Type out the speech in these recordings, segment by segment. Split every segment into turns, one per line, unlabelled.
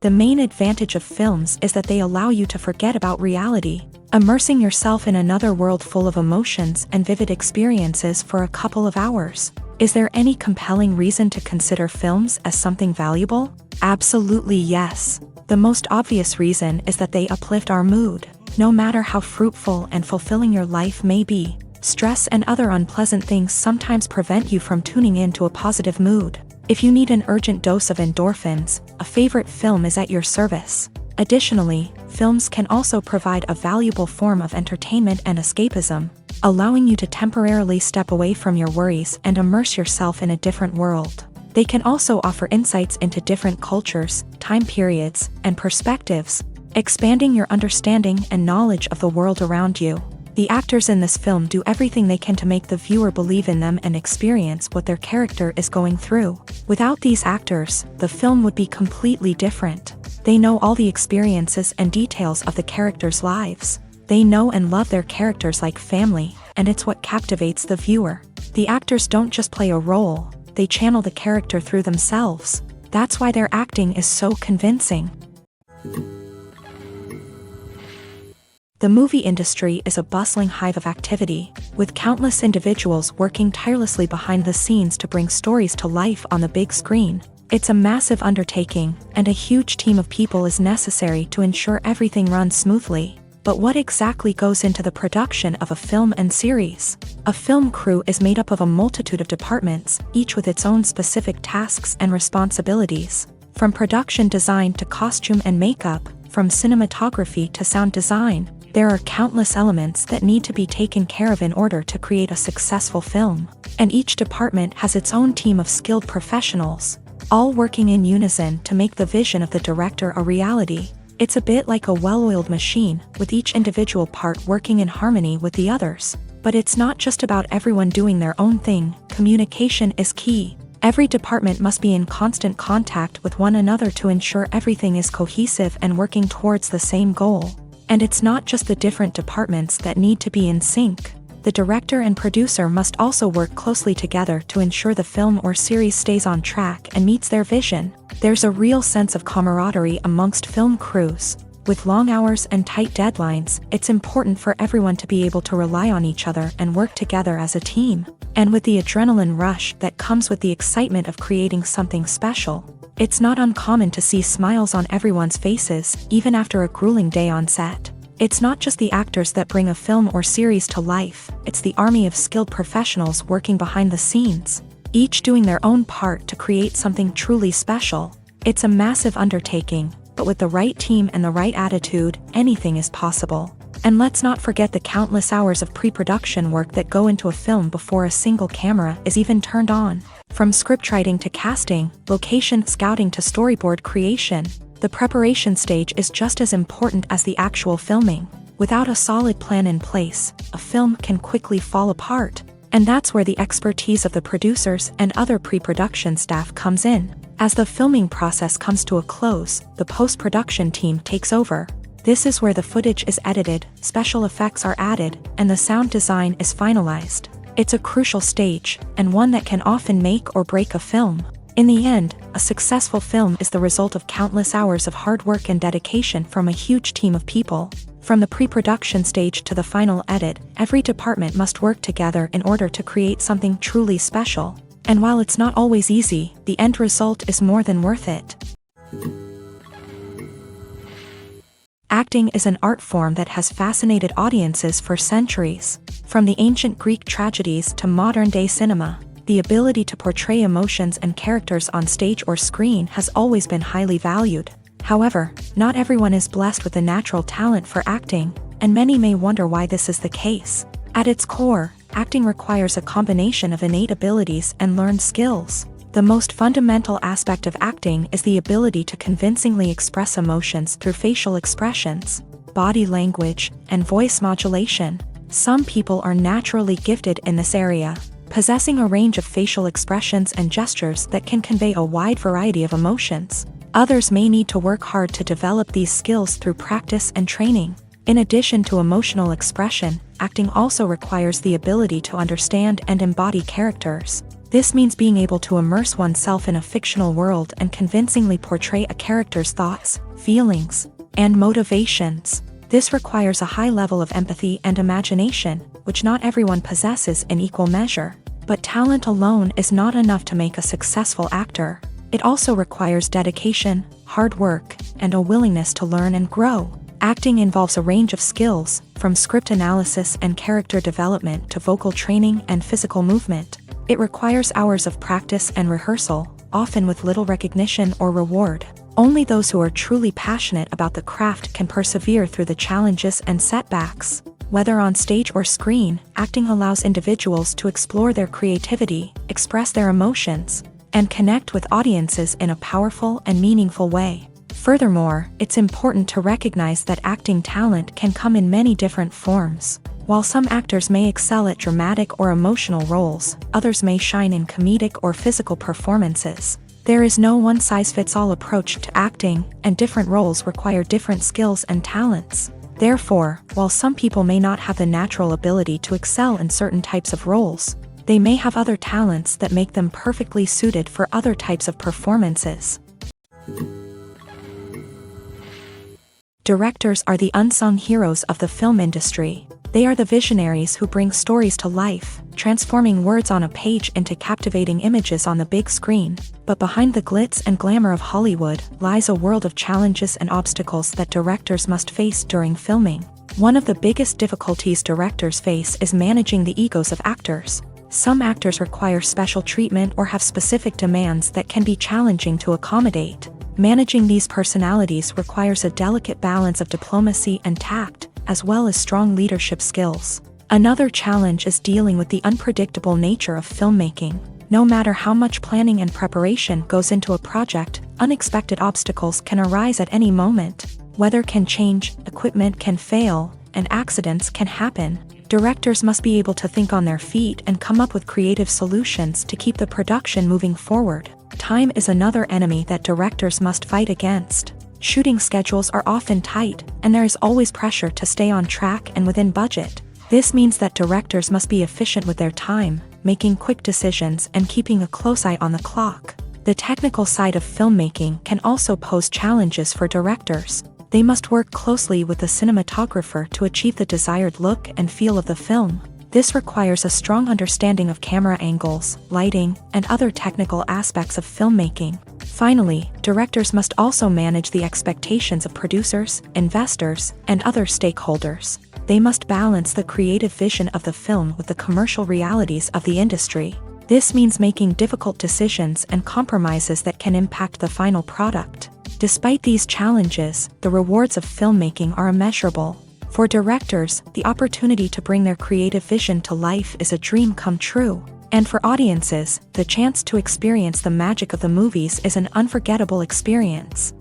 The main advantage of films is that they allow you to forget about reality, immersing yourself in another world full of emotions and vivid experiences for a couple of hours. Is there any compelling reason to consider films as something valuable? Absolutely yes. The most obvious reason is that they uplift our mood. No matter how fruitful and fulfilling your life may be, stress and other unpleasant things sometimes prevent you from tuning into a positive mood. If you need an urgent dose of endorphins, a favorite film is at your service. Additionally, films can also provide a valuable form of entertainment and escapism, allowing you to temporarily step away from your worries and immerse yourself in a different world. They can also offer insights into different cultures, time periods, and perspectives, expanding your understanding and knowledge of the world around you. The actors in this film do everything they can to make the viewer believe in them and experience what their character is going through. Without these actors, the film would be completely different. They know all the experiences and details of the characters' lives. They know and love their characters like family, and it's what captivates the viewer. The actors don't just play a role, they channel the character through themselves. That's why their acting is so convincing. The movie industry is a bustling hive of activity, with countless individuals working tirelessly behind the scenes to bring stories to life on the big screen. It's a massive undertaking, and a huge team of people is necessary to ensure everything runs smoothly. But what exactly goes into the production of a film and series? A film crew is made up of a multitude of departments, each with its own specific tasks and responsibilities. From production design to costume and makeup, from cinematography to sound design, there are countless elements that need to be taken care of in order to create a successful film. And each department has its own team of skilled professionals, all working in unison to make the vision of the director a reality. It's a bit like a well-oiled machine, with each individual part working in harmony with the others. But it's not just about everyone doing their own thing. Communication is key. Every department must be in constant contact with one another to ensure everything is cohesive and working towards the same goal. And it's not just the different departments that need to be in sync. The director and producer must also work closely together to ensure the film or series stays on track and meets their vision. There's a real sense of camaraderie amongst film crews. With long hours and tight deadlines, it's important for everyone to be able to rely on each other and work together as a team. And with the adrenaline rush that comes with the excitement of creating something special, it's not uncommon to see smiles on everyone's faces, even after a grueling day on set. It's not just the actors that bring a film or series to life, it's the army of skilled professionals working behind the scenes, each doing their own part to create something truly special. It's a massive undertaking, but with the right team and the right attitude, anything is possible. And let's not forget the countless hours of pre-production work that go into a film before a single camera is even turned on. From scriptwriting to casting, location scouting to storyboard creation, the preparation stage is just as important as the actual filming. Without a solid plan in place, a film can quickly fall apart. And that's where the expertise of the producers and other pre-production staff comes in. As the filming process comes to a close, the post-production team takes over. This is where the footage is edited, special effects are added, and the sound design is finalized. It's a crucial stage, and one that can often make or break a film. In the end, a successful film is the result of countless hours of hard work and dedication from a huge team of people. From the pre-production stage to the final edit, every department must work together in order to create something truly special. And while it's not always easy, the end result is more than worth it. Acting is an art form that has fascinated audiences for centuries. From the ancient Greek tragedies to modern-day cinema, the ability to portray emotions and characters on stage or screen has always been highly valued. However, not everyone is blessed with a natural talent for acting, and many may wonder why this is the case. At its core, acting requires a combination of innate abilities and learned skills. The most fundamental aspect of acting is the ability to convincingly express emotions through facial expressions, body language, and voice modulation. Some people are naturally gifted in this area, possessing a range of facial expressions and gestures that can convey a wide variety of emotions. Others may need to work hard to develop these skills through practice and training. In addition to emotional expression, acting also requires the ability to understand and embody characters. This means being able to immerse oneself in a fictional world and convincingly portray a character's thoughts, feelings, and motivations. This requires a high level of empathy and imagination, which not everyone possesses in equal measure. But talent alone is not enough to make a successful actor. It also requires dedication, hard work, and a willingness to learn and grow. Acting involves a range of skills, from script analysis and character development to vocal training and physical movement. It requires hours of practice and rehearsal, often with little recognition or reward. Only those who are truly passionate about the craft can persevere through the challenges and setbacks. Whether on stage or screen, acting allows individuals to explore their creativity, express their emotions, and connect with audiences in a powerful and meaningful way. Furthermore, it's important to recognize that acting talent can come in many different forms. While some actors may excel at dramatic or emotional roles, others may shine in comedic or physical performances. There is no one-size-fits-all approach to acting, and different roles require different skills and talents. Therefore, while some people may not have the natural ability to excel in certain types of roles, they may have other talents that make them perfectly suited for other types of performances. Directors are the unsung heroes of the film industry. They are the visionaries who bring stories to life, transforming words on a page into captivating images on the big screen. But behind the glitz and glamour of Hollywood lies a world of challenges and obstacles that directors must face during filming. One of the biggest difficulties directors face is managing the egos of actors. Some actors require special treatment or have specific demands that can be challenging to accommodate. Managing these personalities requires a delicate balance of diplomacy and tact, as well as strong leadership skills. Another challenge is dealing with the unpredictable nature of filmmaking. No matter how much planning and preparation goes into a project, unexpected obstacles can arise at any moment. Weather can change, equipment can fail, and accidents can happen. Directors must be able to think on their feet and come up with creative solutions to keep the production moving forward. Time is another enemy that directors must fight against. Shooting schedules are often tight, and there is always pressure to stay on track and within budget. This means that directors must be efficient with their time, making quick decisions and keeping a close eye on the clock. The technical side of filmmaking can also pose challenges for directors. They must work closely with the cinematographer to achieve the desired look and feel of the film. This requires a strong understanding of camera angles, lighting, and other technical aspects of filmmaking. Finally, directors must also manage the expectations of producers, investors, and other stakeholders. They must balance the creative vision of the film with the commercial realities of the industry. This means making difficult decisions and compromises that can impact the final product. Despite these challenges, the rewards of filmmaking are immeasurable. For directors, the opportunity to bring their creative vision to life is a dream come true. And for audiences, the chance to experience the magic of the movies is an unforgettable experience.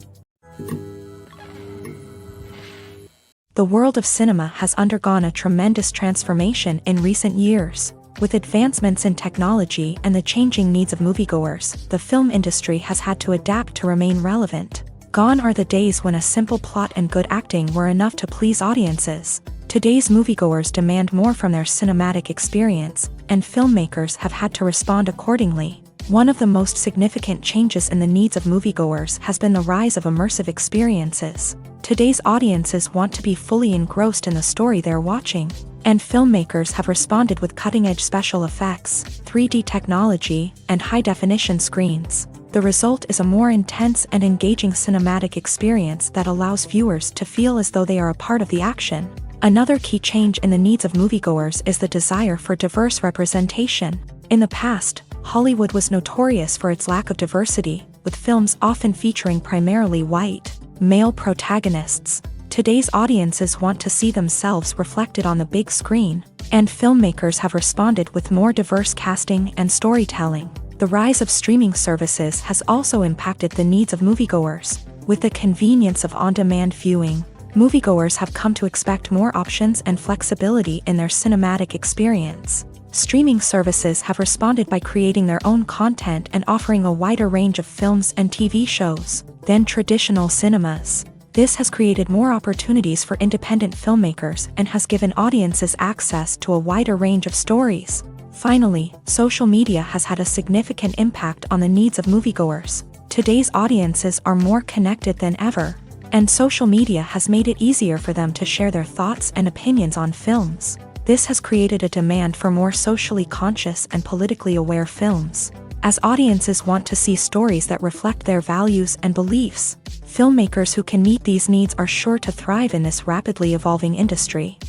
The world of cinema has undergone a tremendous transformation in recent years. With advancements in technology and the changing needs of moviegoers, the film industry has had to adapt to remain relevant. Gone are the days when a simple plot and good acting were enough to please audiences. Today's moviegoers demand more from their cinematic experience, and filmmakers have had to respond accordingly. One of the most significant changes in the needs of moviegoers has been the rise of immersive experiences. Today's audiences want to be fully engrossed in the story they're watching, and filmmakers have responded with cutting-edge special effects, 3D technology, and high-definition screens. The result is a more intense and engaging cinematic experience that allows viewers to feel as though they are a part of the action. Another key change in the needs of moviegoers is the desire for diverse representation. In the past, Hollywood was notorious for its lack of diversity, with films often featuring primarily white, male protagonists. Today's audiences want to see themselves reflected on the big screen, and filmmakers have responded with more diverse casting and storytelling. The rise of streaming services has also impacted the needs of moviegoers. With the convenience of on-demand viewing, moviegoers have come to expect more options and flexibility in their cinematic experience. Streaming services have responded by creating their own content and offering a wider range of films and TV shows than traditional cinemas. This has created more opportunities for independent filmmakers and has given audiences access to a wider range of stories. Finally, social media has had a significant impact on the needs of moviegoers. Today's audiences are more connected than ever, and social media has made it easier for them to share their thoughts and opinions on films. This has created a demand for more socially conscious and politically aware films. As audiences want to see stories that reflect their values and beliefs, filmmakers who can meet these needs are sure to thrive in this rapidly evolving industry.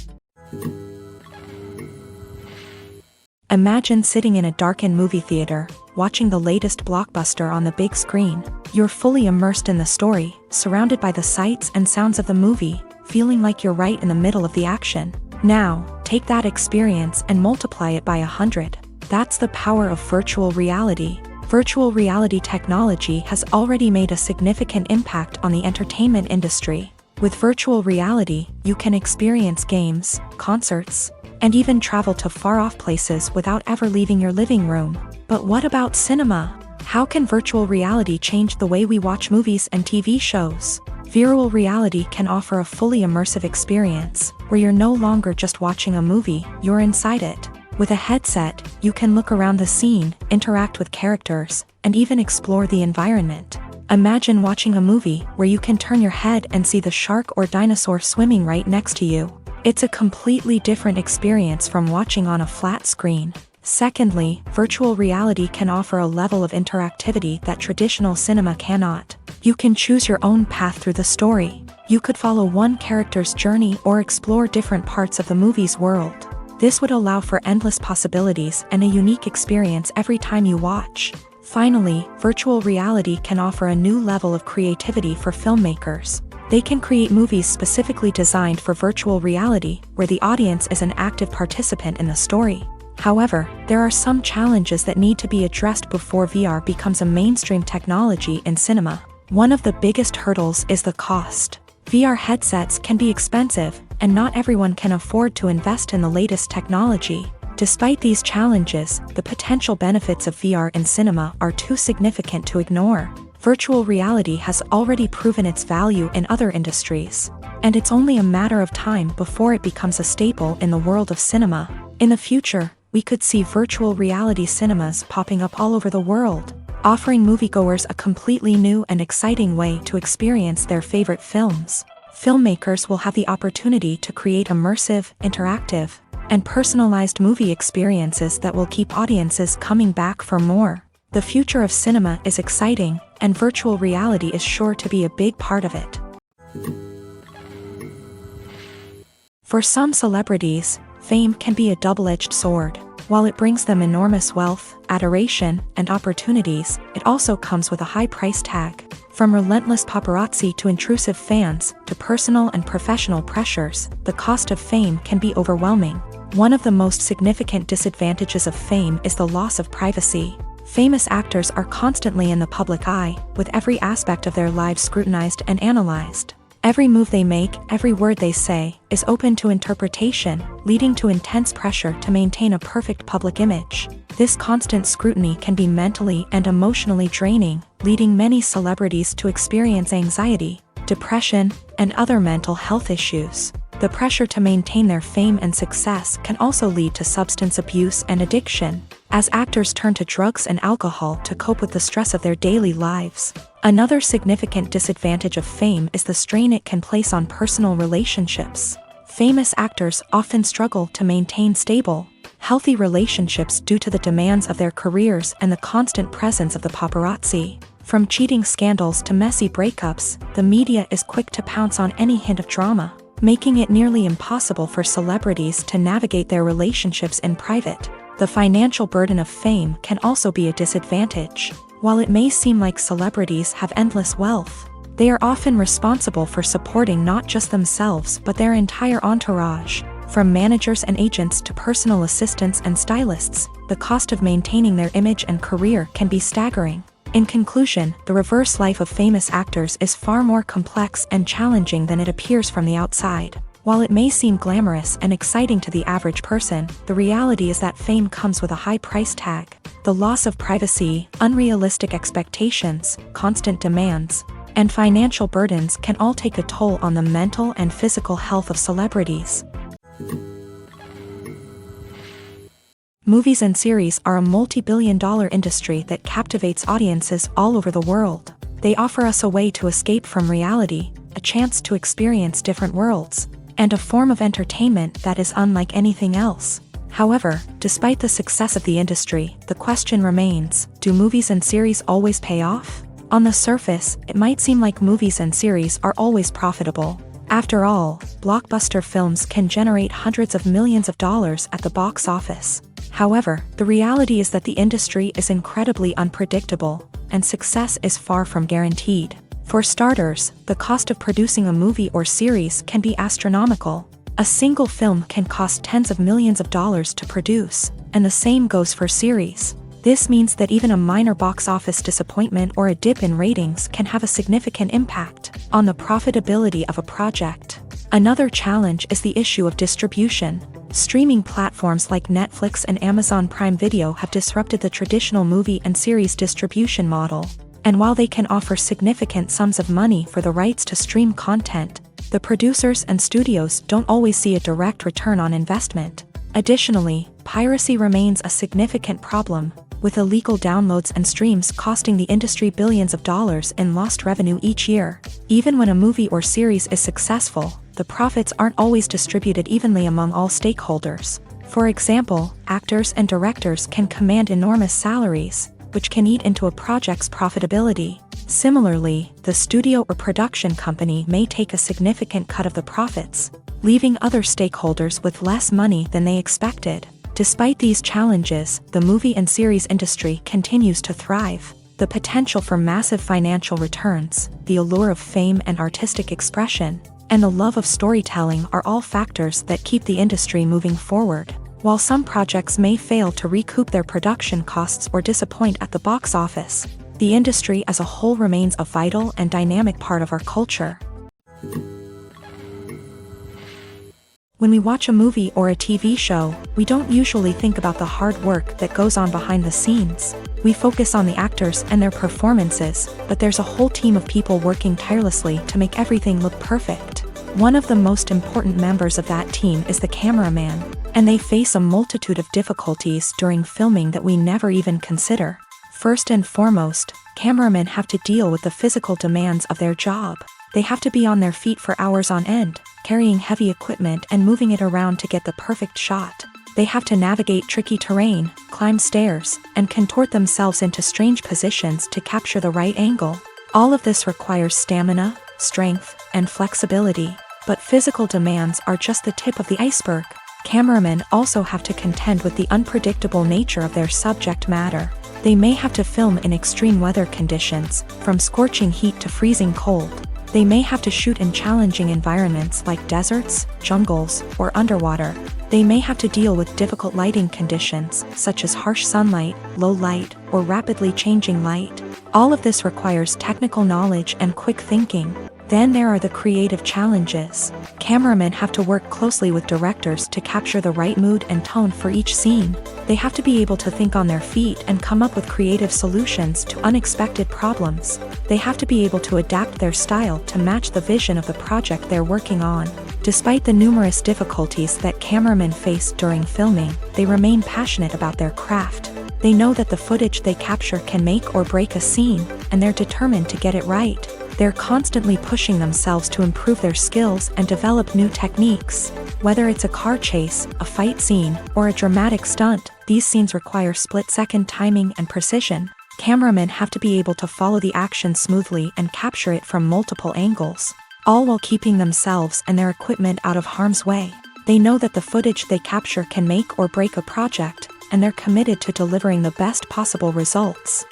Imagine sitting in a darkened movie theater, watching the latest blockbuster on the big screen. You're fully immersed in the story, surrounded by the sights and sounds of the movie, feeling like you're right in the middle of the action. Now, take that experience and multiply it by 100. That's the power of virtual reality. Virtual reality technology has already made a significant impact on the entertainment industry. With virtual reality, you can experience games, concerts, and even travel to far-off places without ever leaving your living room. But what about cinema? How can virtual reality change the way we watch movies and TV shows? Virtual reality can offer a fully immersive experience, where you're no longer just watching a movie, you're inside it. With a headset, you can look around the scene, interact with characters, and even explore the environment. Imagine watching a movie where you can turn your head and see the shark or dinosaur swimming right next to you. It's a completely different experience from watching on a flat screen. Secondly, virtual reality can offer a level of interactivity that traditional cinema cannot. You can choose your own path through the story. You could follow one character's journey or explore different parts of the movie's world. This would allow for endless possibilities and a unique experience every time you watch. Finally, virtual reality can offer a new level of creativity for filmmakers. They can create movies specifically designed for virtual reality, where the audience is an active participant in the story. However, there are some challenges that need to be addressed before VR becomes a mainstream technology in cinema. One of the biggest hurdles is the cost. VR headsets can be expensive, and not everyone can afford to invest in the latest technology. Despite these challenges, the potential benefits of VR in cinema are too significant to ignore. Virtual reality has already proven its value in other industries, and it's only a matter of time before it becomes a staple in the world of cinema. In the future, we could see virtual reality cinemas popping up all over the world, offering moviegoers a completely new and exciting way to experience their favorite films. Filmmakers will have the opportunity to create immersive, interactive, and personalized movie experiences that will keep audiences coming back for more. The future of cinema is exciting, and virtual reality is sure to be a big part of it. For some celebrities, fame can be a double-edged sword. While it brings them enormous wealth, adoration, and opportunities, it also comes with a high price tag. From relentless paparazzi to intrusive fans, to personal and professional pressures, the cost of fame can be overwhelming. One of the most significant disadvantages of fame is the loss of privacy. Famous actors are constantly in the public eye, with every aspect of their lives scrutinized and analyzed. Every move they make, every word they say, is open to interpretation, leading to intense pressure to maintain a perfect public image. This constant scrutiny can be mentally and emotionally draining, leading many celebrities to experience anxiety, depression, and other mental health issues. The pressure to maintain their fame and success can also lead to substance abuse and addiction, as actors turn to drugs and alcohol to cope with the stress of their daily lives. Another significant disadvantage of fame is the strain it can place on personal relationships. Famous actors often struggle to maintain stable, healthy relationships due to the demands of their careers and the constant presence of the paparazzi. From cheating scandals to messy breakups, the media is quick to pounce on any hint of drama, making it nearly impossible for celebrities to navigate their relationships in private. The financial burden of fame can also be a disadvantage. While it may seem like celebrities have endless wealth, they are often responsible for supporting not just themselves but their entire entourage. From managers and agents to personal assistants and stylists, the cost of maintaining their image and career can be staggering. In conclusion, the reverse life of famous actors is far more complex and challenging than it appears from the outside. While it may seem glamorous and exciting to the average person, the reality is that fame comes with a high price tag. The loss of privacy, unrealistic expectations, constant demands, and financial burdens can all take a toll on the mental and physical health of celebrities. Movies and series are a multi-billion-dollar industry that captivates audiences all over the world. They offer us a way to escape from reality, a chance to experience different worlds, and a form of entertainment that is unlike anything else. However, despite the success of the industry, the question remains, do movies and series always pay off? On the surface, it might seem like movies and series are always profitable. After all, blockbuster films can generate hundreds of millions of dollars at the box office. However, the reality is that the industry is incredibly unpredictable, and success is far from guaranteed. For starters, the cost of producing a movie or series can be astronomical. A single film can cost tens of millions of dollars to produce, and the same goes for series. This means that even a minor box office disappointment or a dip in ratings can have a significant impact on the profitability of a project. Another challenge is the issue of distribution. Streaming platforms like Netflix and Amazon Prime Video have disrupted the traditional movie and series distribution model. And while they can offer significant sums of money for the rights to stream content, the producers and studios don't always see a direct return on investment. Additionally, piracy remains a significant problem, with illegal downloads and streams costing the industry billions of dollars in lost revenue each year. Even when a movie or series is successful, the profits aren't always distributed evenly among all stakeholders. For example, actors and directors can command enormous salaries, which can eat into a project's profitability. Similarly, the studio or production company may take a significant cut of the profits, leaving other stakeholders with less money than they expected. Despite these challenges, the movie and series industry continues to thrive. The potential for massive financial returns, the allure of fame and artistic expression, and the love of storytelling are all factors that keep the industry moving forward. While some projects may fail to recoup their production costs or disappoint at the box office, the industry as a whole remains a vital and dynamic part of our culture. When we watch a movie or a TV show, we don't usually think about the hard work that goes on behind the scenes. We focus on the actors and their performances, but there's a whole team of people working tirelessly to make everything look perfect. One of the most important members of that team is the cameraman, and they face a multitude of difficulties during filming that we never even consider. First and foremost, cameramen have to deal with the physical demands of their job. They have to be on their feet for hours on end, carrying heavy equipment and moving it around to get the perfect shot. They have to navigate tricky terrain, climb stairs, and contort themselves into strange positions to capture the right angle. All of this requires stamina, strength, and flexibility. But physical demands are just the tip of the iceberg. Cameramen also have to contend with the unpredictable nature of their subject matter. They may have to film in extreme weather conditions, from scorching heat to freezing cold. They may have to shoot in challenging environments like deserts, jungles, or underwater. They may have to deal with difficult lighting conditions, such as harsh sunlight, low light, or rapidly changing light. All of this requires technical knowledge and quick thinking. Then there are the creative challenges. Cameramen have to work closely with directors to capture the right mood and tone for each scene. They have to be able to think on their feet and come up with creative solutions to unexpected problems. They have to be able to adapt their style to match the vision of the project they're working on. Despite the numerous difficulties that cameramen face during filming, they remain passionate about their craft. They know that the footage they capture can make or break a scene, and they're determined to get it right. They're constantly pushing themselves to improve their skills and develop new techniques. Whether it's a car chase, a fight scene, or a dramatic stunt, these scenes require split-second timing and precision. Cameramen have to be able to follow the action smoothly and capture it from multiple angles, all while keeping themselves and their equipment out of harm's way. They know that the footage they capture can make or break a project, and they're committed to delivering the best possible results.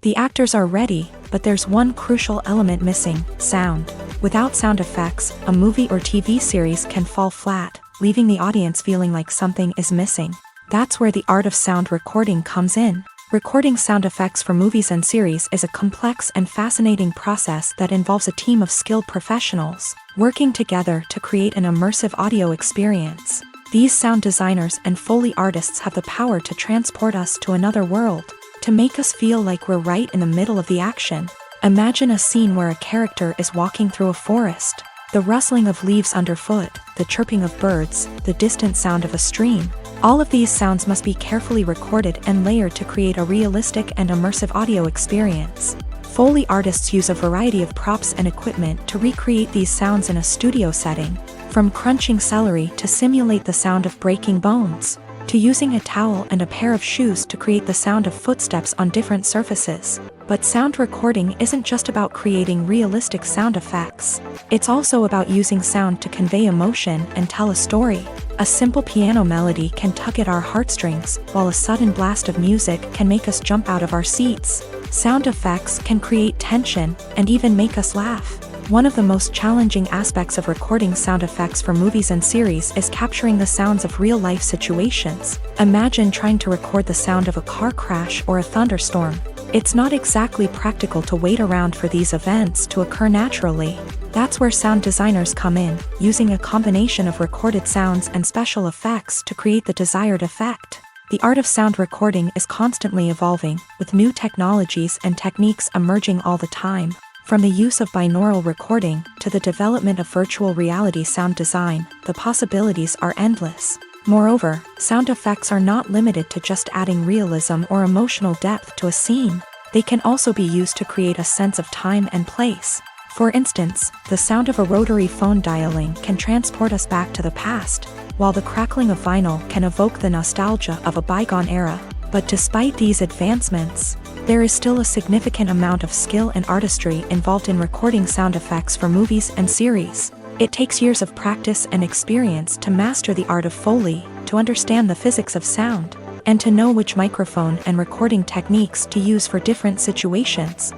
The actors are ready, but there's one crucial element missing: sound. Without sound effects, a movie or TV series can fall flat, leaving the audience feeling like something is missing. That's where the art of sound recording comes in. Recording sound effects for movies and series is a complex and fascinating process that involves a team of skilled professionals working together to create an immersive audio experience. These sound designers and Foley artists have the power to transport us to another world, to make us feel like we're right in the middle of the action. Imagine a scene where a character is walking through a forest. The rustling of leaves underfoot, the chirping of birds, the distant sound of a stream. All of these sounds must be carefully recorded and layered to create a realistic and immersive audio experience. Foley artists use a variety of props and equipment to recreate these sounds in a studio setting, from crunching celery to simulate the sound of breaking bones, to using a towel and a pair of shoes to create the sound of footsteps on different surfaces. But sound recording isn't just about creating realistic sound effects. It's also about using sound to convey emotion and tell a story. A simple piano melody can tug at our heartstrings, while a sudden blast of music can make us jump out of our seats. Sound effects can create tension and even make us laugh. One of the most challenging aspects of recording sound effects for movies and series is capturing the sounds of real-life situations. Imagine trying to record the sound of a car crash or a thunderstorm. It's not exactly practical to wait around for these events to occur naturally. That's where sound designers come in, using a combination of recorded sounds and special effects to create the desired effect. The art of sound recording is constantly evolving, with new technologies and techniques emerging all the time. From the use of binaural recording to the development of virtual reality sound design, the possibilities are endless. Moreover, sound effects are not limited to just adding realism or emotional depth to a scene. They can also be used to create a sense of time and place. For instance, the sound of a rotary phone dialing can transport us back to the past, while the crackling of vinyl can evoke the nostalgia of a bygone era. But despite these advancements, there is still a significant amount of skill and artistry involved in recording sound effects for movies and series. It takes years of practice and experience to master the art of Foley, to understand the physics of sound, and to know which microphone and recording techniques to use for different situations.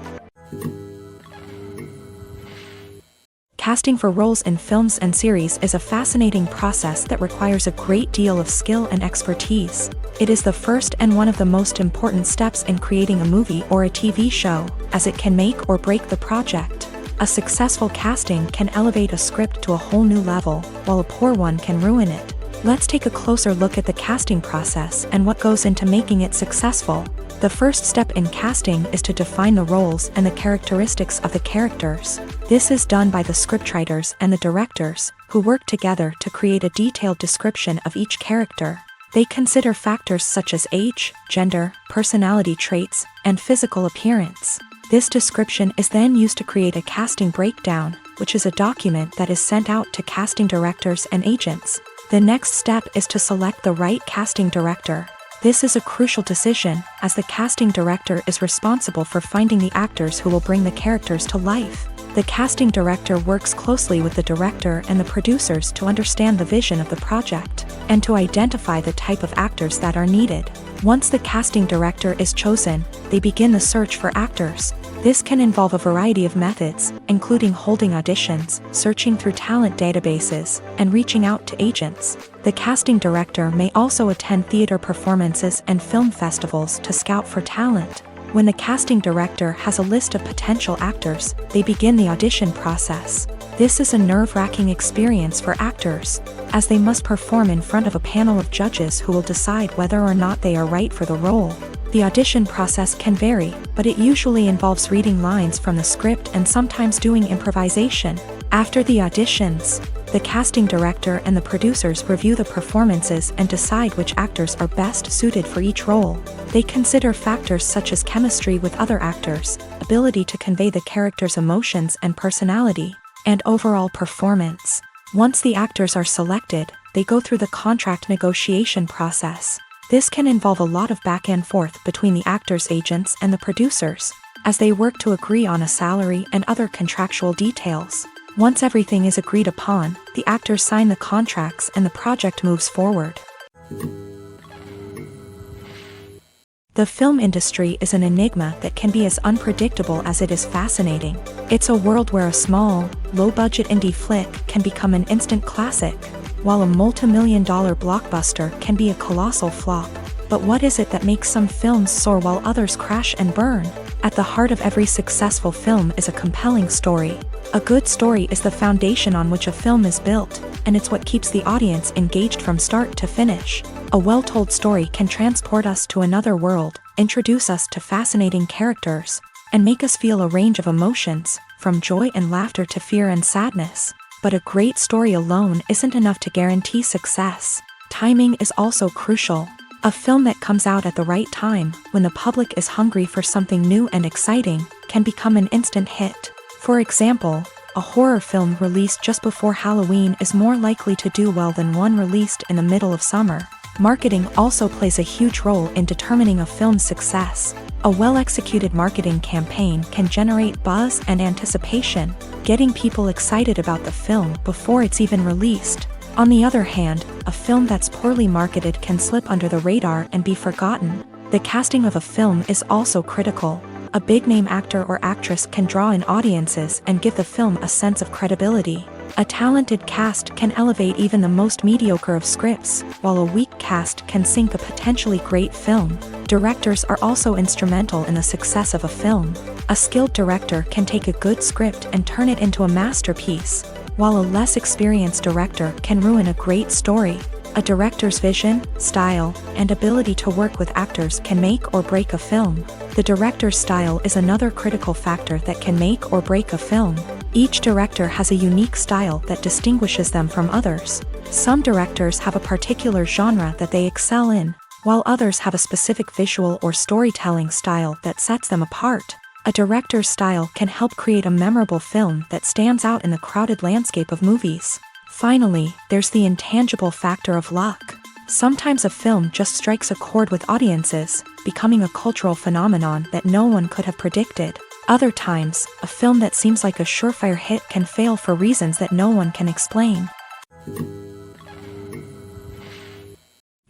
Casting for roles in films and series is a fascinating process that requires a great deal of skill and expertise. It is the first and one of the most important steps in creating a movie or a TV show, as it can make or break the project. A successful casting can elevate a script to a whole new level, while a poor one can ruin it. Let's take a closer look at the casting process and what goes into making it successful. The first step in casting is to define the roles and the characteristics of the characters. This is done by the scriptwriters and the directors, who work together to create a detailed description of each character. They consider factors such as age, gender, personality traits, and physical appearance. This description is then used to create a casting breakdown, which is a document that is sent out to casting directors and agents. The next step is to select the right casting director. This is a crucial decision, as the casting director is responsible for finding the actors who will bring the characters to life. The casting director works closely with the director and the producers to understand the vision of the project, and to identify the type of actors that are needed. Once the casting director is chosen, they begin the search for actors. This can involve a variety of methods, including holding auditions, searching through talent databases, and reaching out to agents. The casting director may also attend theater performances and film festivals to scout for talent. When the casting director has a list of potential actors, they begin the audition process. This is a nerve-wracking experience for actors, as they must perform in front of a panel of judges who will decide whether or not they are right for the role. The audition process can vary, but it usually involves reading lines from the script and sometimes doing improvisation. After the auditions, the casting director and the producers review the performances and decide which actors are best suited for each role. They consider factors such as chemistry with other actors, ability to convey the character's emotions and personality, and overall performance. Once the actors are selected, they go through the contract negotiation process. This can involve a lot of back and forth between the actors' agents and the producers, as they work to agree on a salary and other contractual details. Once everything is agreed upon, the actors sign the contracts and the project moves forward. The film industry is an enigma that can be as unpredictable as it is fascinating. It's a world where a small, low-budget indie flick can become an instant classic, while a multi-million-dollar blockbuster can be a colossal flop. But what is it that makes some films soar while others crash and burn? At the heart of every successful film is a compelling story. A good story is the foundation on which a film is built, and it's what keeps the audience engaged from start to finish. A well-told story can transport us to another world, introduce us to fascinating characters, and make us feel a range of emotions, from joy and laughter to fear and sadness. But a great story alone isn't enough to guarantee success. Timing is also crucial. A film that comes out at the right time, when the public is hungry for something new and exciting, can become an instant hit. For example, a horror film released just before Halloween is more likely to do well than one released in the middle of summer. Marketing also plays a huge role in determining a film's success. A well-executed marketing campaign can generate buzz and anticipation, getting people excited about the film before it's even released. On the other hand, a film that's poorly marketed can slip under the radar and be forgotten. The casting of a film is also critical. A big-name actor or actress can draw in audiences and give the film a sense of credibility. A talented cast can elevate even the most mediocre of scripts, while a weak cast can sink a potentially great film. Directors are also instrumental in the success of a film. A skilled director can take a good script and turn it into a masterpiece, while a less experienced director can ruin a great story. A director's vision, style, and ability to work with actors can make or break a film. The director's style is another critical factor that can make or break a film. Each director has a unique style that distinguishes them from others. Some directors have a particular genre that they excel in, while others have a specific visual or storytelling style that sets them apart. A director's style can help create a memorable film that stands out in the crowded landscape of movies. Finally, there's the intangible factor of luck. Sometimes a film just strikes a chord with audiences, becoming a cultural phenomenon that no one could have predicted. Other times, a film that seems like a surefire hit can fail for reasons that no one can explain.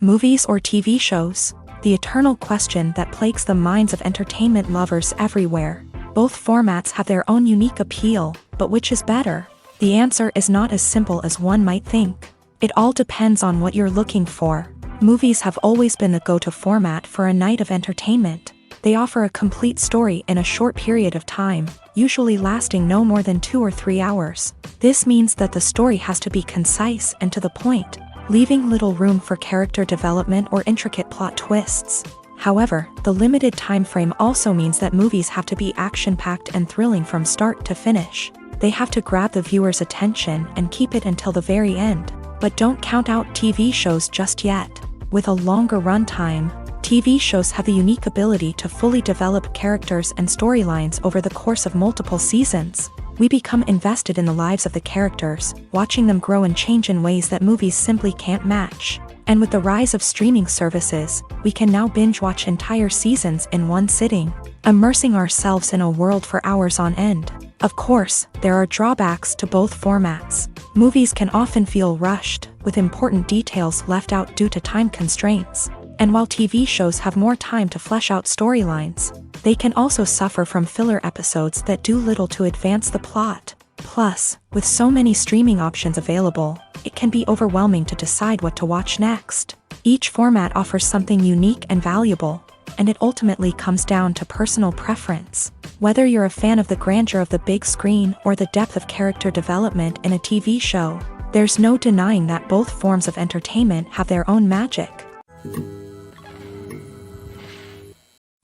Movies or TV shows? The eternal question that plagues the minds of entertainment lovers everywhere. Both formats have their own unique appeal, but which is better? The answer is not as simple as one might think. It all depends on what you're looking for. Movies have always been the go-to format for a night of entertainment. They offer a complete story in a short period of time, usually lasting no more than 2 or 3 hours. This means that the story has to be concise and to the point, leaving little room for character development or intricate plot twists. However, the limited time frame also means that movies have to be action-packed and thrilling from start to finish. They have to grab the viewer's attention and keep it until the very end. But don't count out TV shows just yet. With a longer runtime, TV shows have the unique ability to fully develop characters and storylines over the course of multiple seasons. We become invested in the lives of the characters, watching them grow and change in ways that movies simply can't match. And with the rise of streaming services, we can now binge-watch entire seasons in one sitting, immersing ourselves in a world for hours on end. Of course, there are drawbacks to both formats. Movies can often feel rushed, with important details left out due to time constraints. And while TV shows have more time to flesh out storylines, they can also suffer from filler episodes that do little to advance the plot. Plus, with so many streaming options available, it can be overwhelming to decide what to watch next. Each format offers something unique and valuable, and it ultimately comes down to personal preference. Whether you're a fan of the grandeur of the big screen or the depth of character development in a TV show, there's no denying that both forms of entertainment have their own magic.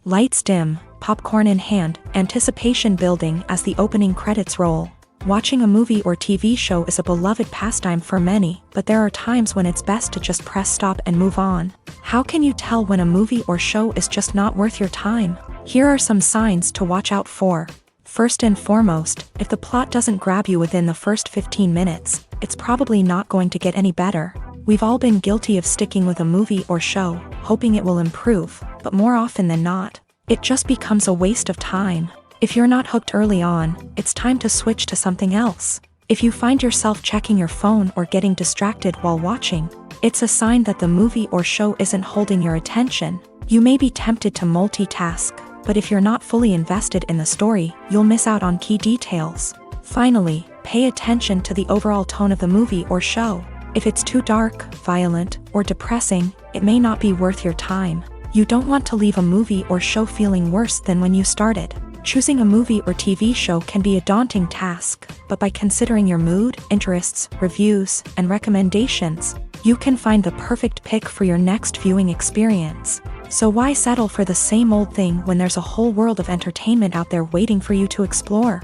Lights dim, popcorn in hand, anticipation building as the opening credits roll. Watching a movie or TV show is a beloved pastime for many, but there are times when it's best to just press stop and move on. How can you tell when a movie or show is just not worth your time? Here are some signs to watch out for. First and foremost, if the plot doesn't grab you within the first 15 minutes, it's probably not going to get any better. We've all been guilty of sticking with a movie or show, hoping it will improve, but more often than not, it just becomes a waste of time. If you're not hooked early on, it's time to switch to something else. If you find yourself checking your phone or getting distracted while watching, it's a sign that the movie or show isn't holding your attention. You may be tempted to multitask, but if you're not fully invested in the story, you'll miss out on key details. Finally, pay attention to the overall tone of the movie or show. If it's too dark, violent, or depressing, it may not be worth your time. You don't want to leave a movie or show feeling worse than when you started. Choosing a movie or TV show can be a daunting task, but by considering your mood, interests, reviews, and recommendations, you can find the perfect pick for your next viewing experience. So why settle for the same old thing when there's a whole world of entertainment out there waiting for you to explore?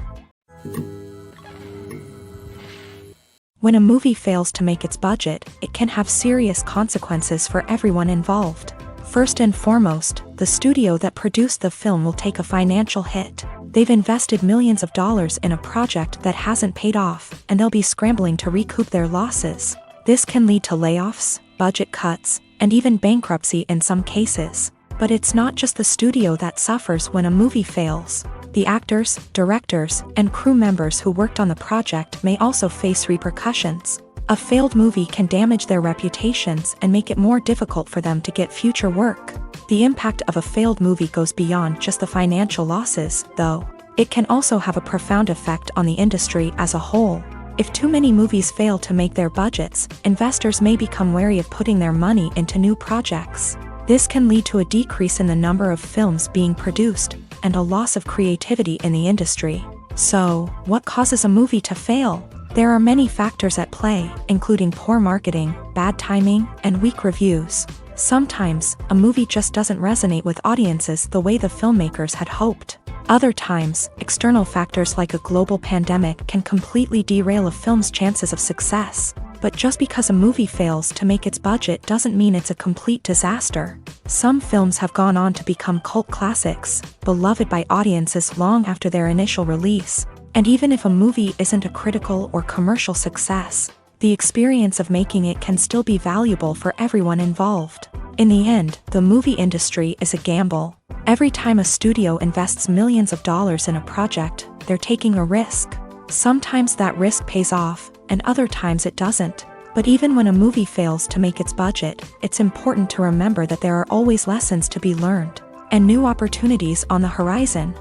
When a movie fails to make its budget, it can have serious consequences for everyone involved. First and foremost, the studio that produced the film will take a financial hit. They've invested millions of dollars in a project that hasn't paid off, and they'll be scrambling to recoup their losses. This can lead to layoffs, budget cuts, and even bankruptcy in some cases. But it's not just the studio that suffers when a movie fails. The actors, directors, and crew members who worked on the project may also face repercussions. A failed movie can damage their reputations and make it more difficult for them to get future work. The impact of a failed movie goes beyond just the financial losses, though. It can also have a profound effect on the industry as a whole. If too many movies fail to make their budgets, investors may become wary of putting their money into new projects. This can lead to a decrease in the number of films being produced, and a loss of creativity in the industry. So, what causes a movie to fail? There are many factors at play, including poor marketing, bad timing, and weak reviews. Sometimes, a movie just doesn't resonate with audiences the way the filmmakers had hoped. Other times, external factors like a global pandemic can completely derail a film's chances of success. But just because a movie fails to make its budget doesn't mean it's a complete disaster. Some films have gone on to become cult classics, beloved by audiences long after their initial release. And even if a movie isn't a critical or commercial success, the experience of making it can still be valuable for everyone involved. In the end, the movie industry is a gamble. Every time a studio invests millions of dollars in a project, they're taking a risk. Sometimes that risk pays off, and other times it doesn't. But even when a movie fails to make its budget, it's important to remember that there are always lessons to be learned, and new opportunities on the horizon.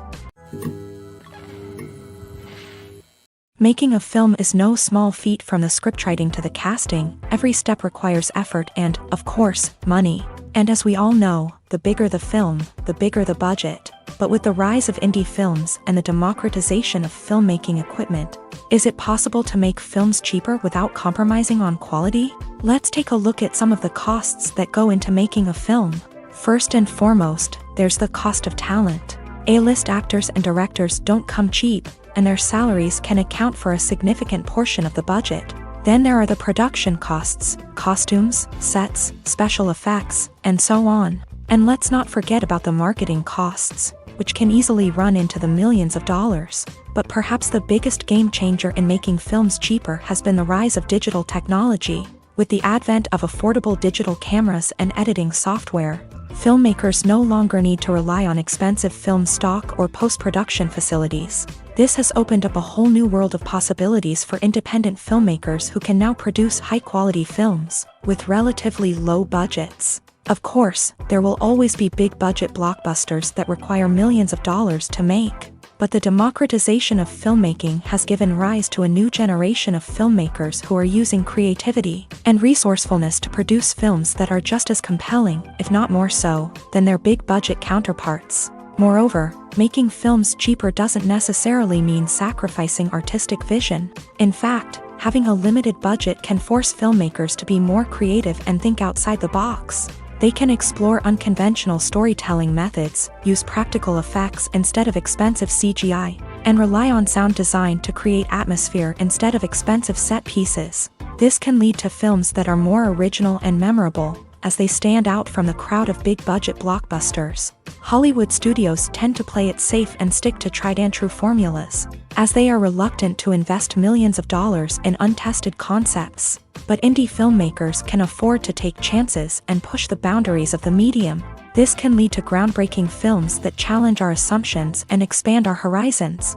Making a film is no small feat. From the scriptwriting to the casting, every step requires effort and, of course, money. And as we all know, the bigger the film, the bigger the budget. But with the rise of indie films and the democratization of filmmaking equipment, is it possible to make films cheaper without compromising on quality? Let's take a look at some of the costs that go into making a film. First and foremost, there's the cost of talent. A-list actors and directors don't come cheap, and their salaries can account for a significant portion of the budget. Then there are the production costs, costumes, sets, special effects, and so on. And let's not forget about the marketing costs, which can easily run into the millions of dollars. But perhaps the biggest game changer in making films cheaper has been the rise of digital technology. With the advent of affordable digital cameras and editing software, filmmakers no longer need to rely on expensive film stock or post-production facilities. This has opened up a whole new world of possibilities for independent filmmakers who can now produce high-quality films with relatively low budgets. Of course, there will always be big-budget blockbusters that require millions of dollars to make. But the democratization of filmmaking has given rise to a new generation of filmmakers who are using creativity and resourcefulness to produce films that are just as compelling, if not more so, than their big-budget counterparts. Moreover, making films cheaper doesn't necessarily mean sacrificing artistic vision. In fact, having a limited budget can force filmmakers to be more creative and think outside the box. They can explore unconventional storytelling methods, use practical effects instead of expensive CGI, and rely on sound design to create atmosphere instead of expensive set pieces. This can lead to films that are more original and memorable, as they stand out from the crowd of big-budget blockbusters. Hollywood studios tend to play it safe and stick to tried-and-true formulas, as they are reluctant to invest millions of dollars in untested concepts. But indie filmmakers can afford to take chances and push the boundaries of the medium. This can lead to groundbreaking films that challenge our assumptions and expand our horizons.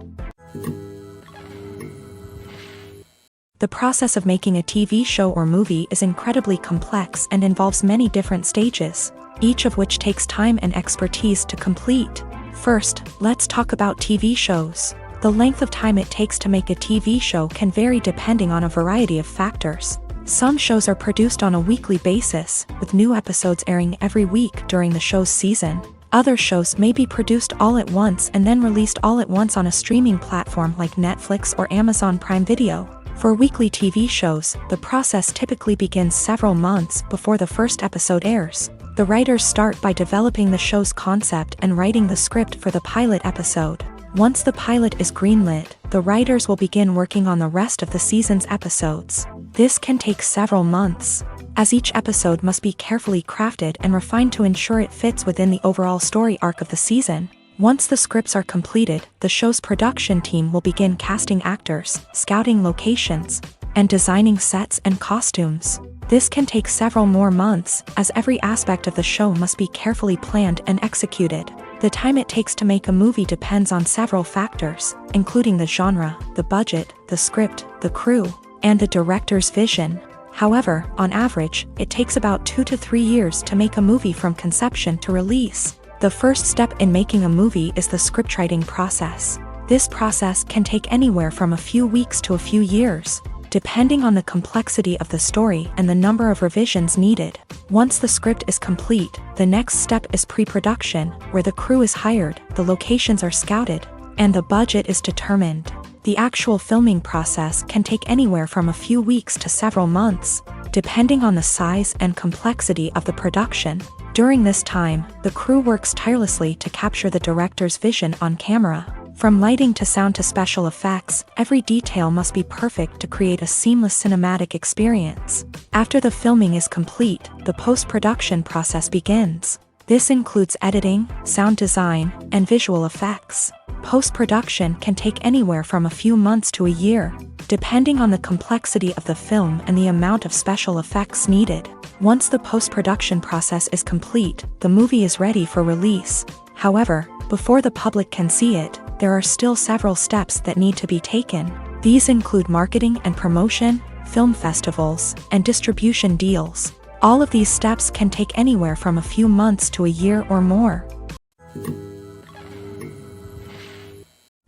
The process of making a TV show or movie is incredibly complex and involves many different stages, each of which takes time and expertise to complete. First, let's talk about TV shows. The length of time it takes to make a TV show can vary depending on a variety of factors. Some shows are produced on a weekly basis, with new episodes airing every week during the show's season. Other shows may be produced all at once and then released all at once on a streaming platform like Netflix or Amazon Prime Video. For weekly TV shows, the process typically begins several months before the first episode airs. The writers start by developing the show's concept and writing the script for the pilot episode. Once the pilot is greenlit, the writers will begin working on the rest of the season's episodes. This can take several months, as each episode must be carefully crafted and refined to ensure it fits within the overall story arc of the season. Once the scripts are completed, the show's production team will begin casting actors, scouting locations, and designing sets and costumes. This can take several more months, as every aspect of the show must be carefully planned and executed. The time it takes to make a movie depends on several factors, including the genre, the budget, the script, the crew, and the director's vision. However, on average, it takes about 2 to 3 years to make a movie from conception to release. The first step in making a movie is the scriptwriting process. This process can take anywhere from a few weeks to a few years, depending on the complexity of the story and the number of revisions needed. Once the script is complete, the next step is pre-production, where the crew is hired, the locations are scouted, and the budget is determined. The actual filming process can take anywhere from a few weeks to several months, depending on the size and complexity of the production. During this time, the crew works tirelessly to capture the director's vision on camera. From lighting to sound to special effects, every detail must be perfect to create a seamless cinematic experience. After the filming is complete, the post-production process begins. This includes editing, sound design, and visual effects. Post-production can take anywhere from a few months to a year, depending on the complexity of the film and the amount of special effects needed. Once the post-production process is complete, the movie is ready for release. However, before the public can see it, there are still several steps that need to be taken. These include marketing and promotion, film festivals, and distribution deals. All of these steps can take anywhere from a few months to a year or more.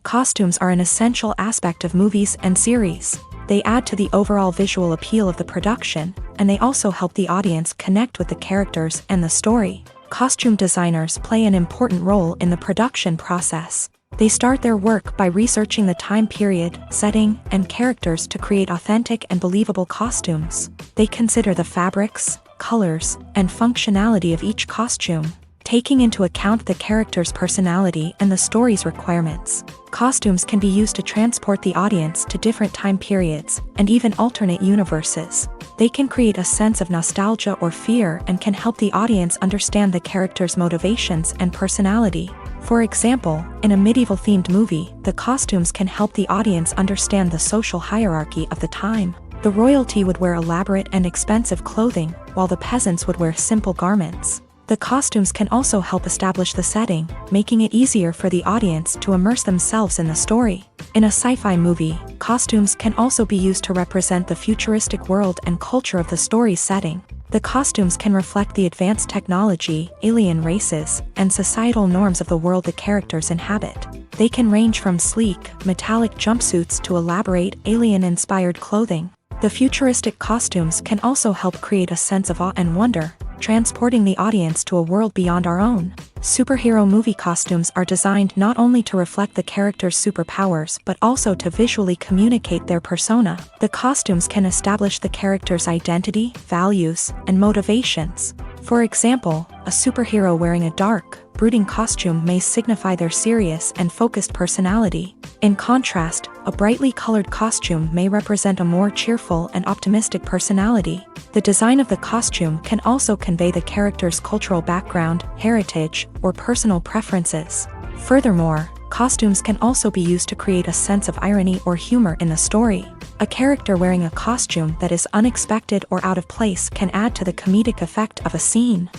Costumes are an essential aspect of movies and series. They add to the overall visual appeal of the production, and they also help the audience connect with the characters and the story. Costume designers play an important role in the production process. They start their work by researching the time period, setting, and characters to create authentic and believable costumes. They consider the fabrics, colors, and functionality of each costume, taking into account the character's personality and the story's requirements. Costumes can be used to transport the audience to different time periods and even alternate universes. They can create a sense of nostalgia or fear and can help the audience understand the character's motivations and personality. For example, in a medieval-themed movie, the costumes can help the audience understand the social hierarchy of the time. The royalty would wear elaborate and expensive clothing, while the peasants would wear simple garments. The costumes can also help establish the setting, making it easier for the audience to immerse themselves in the story. In a sci-fi movie, costumes can also be used to represent the futuristic world and culture of the story's setting. The costumes can reflect the advanced technology, alien races, and societal norms of the world the characters inhabit. They can range from sleek, metallic jumpsuits to elaborate, alien-inspired clothing. The futuristic costumes can also help create a sense of awe and wonder, transporting the audience to a world beyond our own. Superhero movie costumes are designed not only to reflect the character's superpowers but also to visually communicate their persona. The costumes can establish the character's identity, values, and motivations. For example, a superhero wearing a dark, brooding costume may signify their serious and focused personality. In contrast, a brightly colored costume may represent a more cheerful and optimistic personality. The design of the costume can also convey the character's cultural background, heritage, or personal preferences. Furthermore, costumes can also be used to create a sense of irony or humor in the story. A character wearing a costume that is unexpected or out of place can add to the comedic effect of a scene.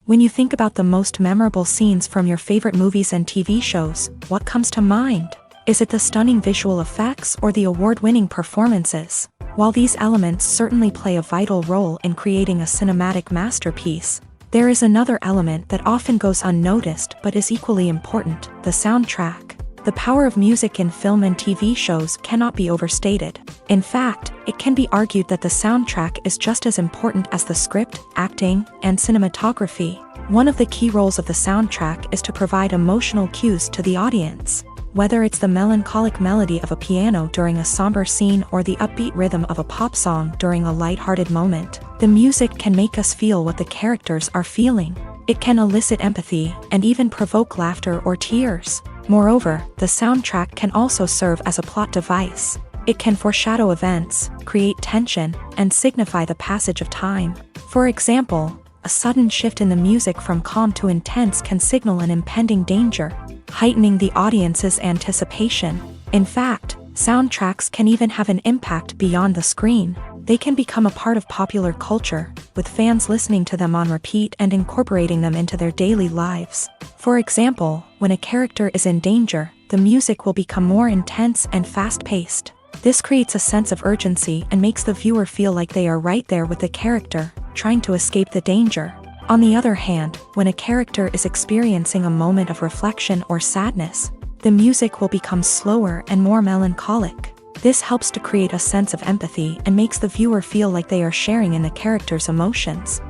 When you think about the most memorable scenes from your favorite movies and TV shows, what comes to mind? Is it the stunning visual effects or the award-winning performances? While these elements certainly play a vital role in creating a cinematic masterpiece, there is another element that often goes unnoticed but is equally important: the soundtrack. The power of music in film and TV shows cannot be overstated. In fact, it can be argued that the soundtrack is just as important as the script, acting, and cinematography. One of the key roles of the soundtrack is to provide emotional cues to the audience. Whether it's the melancholic melody of a piano during a somber scene or the upbeat rhythm of a pop song during a lighthearted moment, the music can make us feel what the characters are feeling. It can elicit empathy and even provoke laughter or tears. Moreover, the soundtrack can also serve as a plot device. It can foreshadow events, create tension, and signify the passage of time. For example, a sudden shift in the music from calm to intense can signal an impending danger, heightening the audience's anticipation. In fact, soundtracks can even have an impact beyond the screen. They can become a part of popular culture, with fans listening to them on repeat and incorporating them into their daily lives. For example, when a character is in danger, the music will become more intense and fast-paced. This creates a sense of urgency and makes the viewer feel like they are right there with the character, trying to escape the danger. On the other hand, when a character is experiencing a moment of reflection or sadness, the music will become slower and more melancholic. This helps to create a sense of empathy and makes the viewer feel like they are sharing in the character's emotions.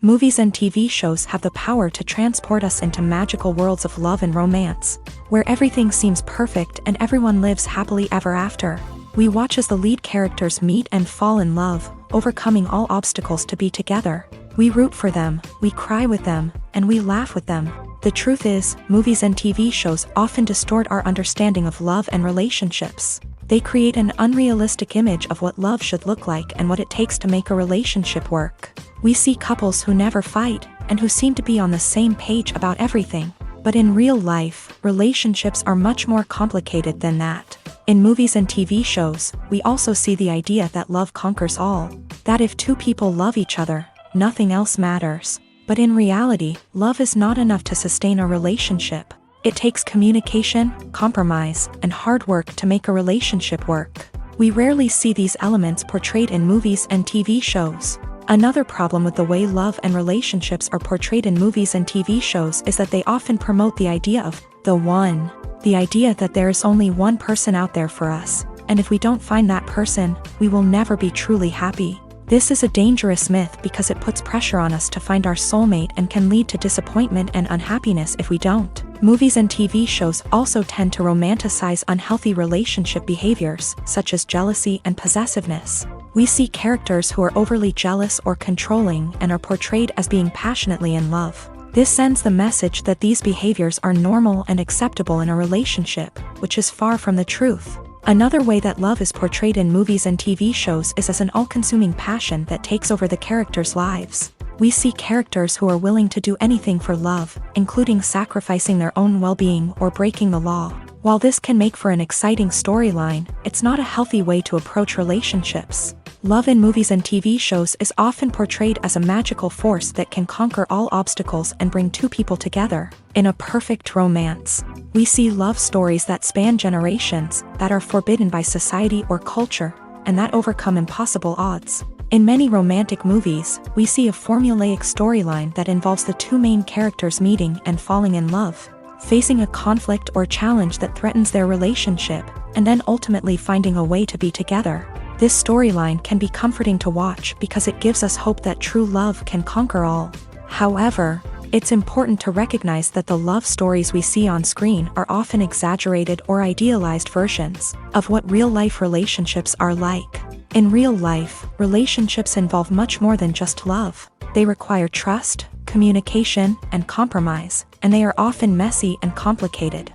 Movies and TV shows have the power to transport us into magical worlds of love and romance, where everything seems perfect and everyone lives happily ever after. We watch as the lead characters meet and fall in love, overcoming all obstacles to be together. We root for them, we cry with them, and we laugh with them. The truth is, movies and TV shows often distort our understanding of love and relationships. They create an unrealistic image of what love should look like and what it takes to make a relationship work. We see couples who never fight, and who seem to be on the same page about everything. But in real life, relationships are much more complicated than that. In movies and TV shows, we also see the idea that love conquers all. That if two people love each other, nothing else matters. But in reality, love is not enough to sustain a relationship. It takes communication, compromise, and hard work to make a relationship work. We rarely see these elements portrayed in movies and TV shows. Another problem with the way love and relationships are portrayed in movies and TV shows is that they often promote the idea of the one. The idea that there is only one person out there for us, and if we don't find that person, we will never be truly happy. This is a dangerous myth because it puts pressure on us to find our soulmate and can lead to disappointment and unhappiness if we don't. Movies and TV shows also tend to romanticize unhealthy relationship behaviors, such as jealousy and possessiveness. We see characters who are overly jealous or controlling and are portrayed as being passionately in love. This sends the message that these behaviors are normal and acceptable in a relationship, which is far from the truth. Another way that love is portrayed in movies and TV shows is as an all-consuming passion that takes over the characters' lives. We see characters who are willing to do anything for love, including sacrificing their own well-being or breaking the law. While this can make for an exciting storyline, it's not a healthy way to approach relationships. Love in movies and TV shows is often portrayed as a magical force that can conquer all obstacles and bring two people together in a perfect romance. We see love stories that span generations, that are forbidden by society or culture, and that overcome impossible odds. In many romantic movies, we see a formulaic storyline that involves the two main characters meeting and falling in love, facing a conflict or challenge that threatens their relationship, and then ultimately finding a way to be together. This storyline can be comforting to watch because it gives us hope that true love can conquer all. However, it's important to recognize that the love stories we see on screen are often exaggerated or idealized versions of what real-life relationships are like. In real life, relationships involve much more than just love. They require trust, communication, and compromise, and they are often messy and complicated.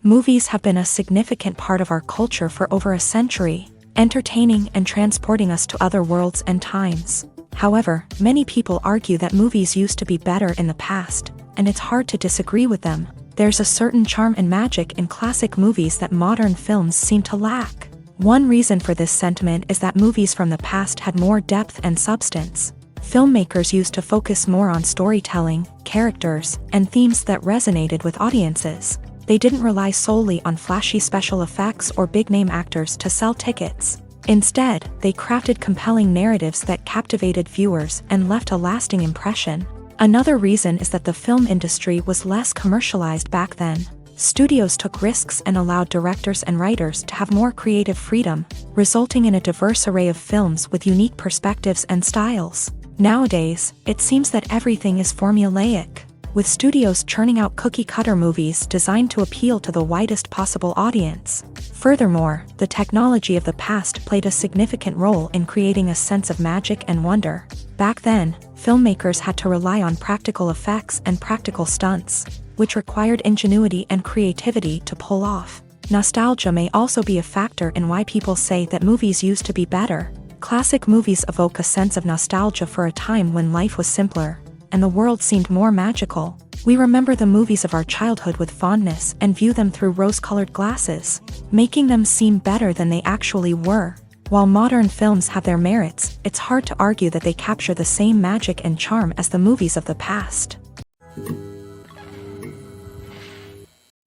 Movies have been a significant part of our culture for over a century, entertaining and transporting us to other worlds and times. However, many people argue that movies used to be better in the past, and it's hard to disagree with them. There's a certain charm and magic in classic movies that modern films seem to lack. One reason for this sentiment is that movies from the past had more depth and substance. Filmmakers used to focus more on storytelling, characters, and themes that resonated with audiences. They didn't rely solely on flashy special effects or big-name actors to sell tickets. Instead, they crafted compelling narratives that captivated viewers and left a lasting impression. Another reason is that the film industry was less commercialized back then. Studios took risks and allowed directors and writers to have more creative freedom, resulting in a diverse array of films with unique perspectives and styles. Nowadays, it seems that everything is formulaic, with studios churning out cookie-cutter movies designed to appeal to the widest possible audience. Furthermore, the technology of the past played a significant role in creating a sense of magic and wonder. Back then, filmmakers had to rely on practical effects and practical stunts, which required ingenuity and creativity to pull off. Nostalgia may also be a factor in why people say that movies used to be better. Classic movies evoke a sense of nostalgia for a time when life was simpler, and the world seemed more magical. We remember the movies of our childhood with fondness and view them through rose-colored glasses, making them seem better than they actually were. While modern films have their merits, it's hard to argue that they capture the same magic and charm as the movies of the past.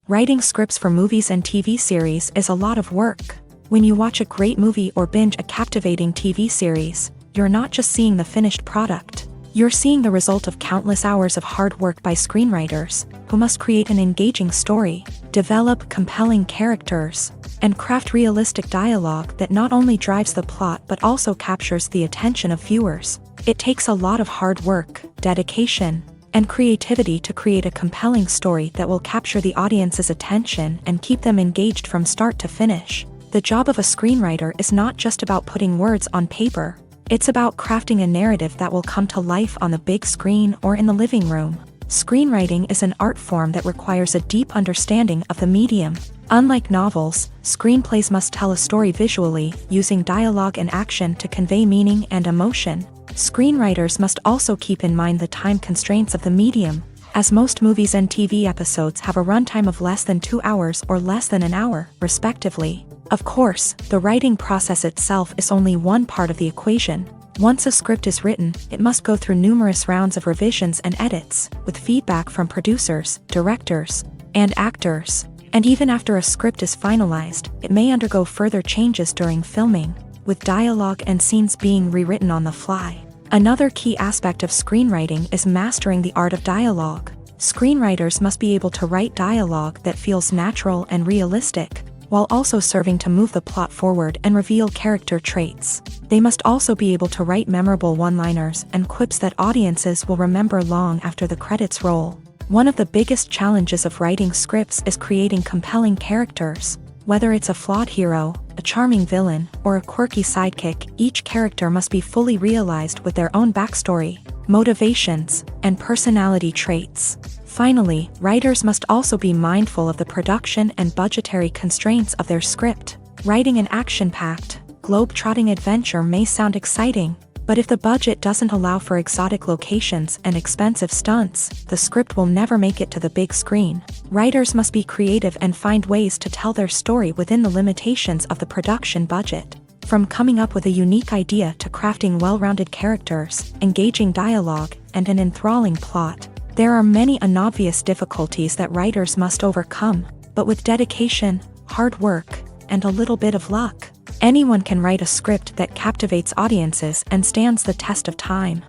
Writing scripts for movies and TV series is a lot of work. When you watch a great movie or binge a captivating TV series, you're not just seeing the finished product. You're seeing the result of countless hours of hard work by screenwriters, who must create an engaging story, develop compelling characters, and craft realistic dialogue that not only drives the plot but also captures the attention of viewers. It takes a lot of hard work, dedication, and creativity to create a compelling story that will capture the audience's attention and keep them engaged from start to finish. The job of a screenwriter is not just about putting words on paper. It's about crafting a narrative that will come to life on the big screen or in the living room. Screenwriting is an art form that requires a deep understanding of the medium. Unlike novels, screenplays must tell a story visually, using dialogue and action to convey meaning and emotion. Screenwriters must also keep in mind the time constraints of the medium, as most movies and TV episodes have a runtime of less than 2 hours or less than an hour, respectively. Of course, the writing process itself is only one part of the equation. Once a script is written, it must go through numerous rounds of revisions and edits, with feedback from producers, directors, and actors. And even after a script is finalized, it may undergo further changes during filming, with dialogue and scenes being rewritten on the fly. Another key aspect of screenwriting is mastering the art of dialogue. Screenwriters must be able to write dialogue that feels natural and realistic, while also serving to move the plot forward and reveal character traits. They must also be able to write memorable one-liners and quips that audiences will remember long after the credits roll. One of the biggest challenges of writing scripts is creating compelling characters. Whether it's a flawed hero, a charming villain, or a quirky sidekick, each character must be fully realized with their own backstory, motivations, and personality traits. Finally, writers must also be mindful of the production and budgetary constraints of their script. Writing an action-packed, globe-trotting adventure may sound exciting, but if the budget doesn't allow for exotic locations and expensive stunts, the script will never make it to the big screen. Writers must be creative and find ways to tell their story within the limitations of the production budget. From coming up with a unique idea to crafting well-rounded characters, engaging dialogue, and an enthralling plot, there are many unobvious difficulties that writers must overcome, but with dedication, hard work, and a little bit of luck, anyone can write a script that captivates audiences and stands the test of time.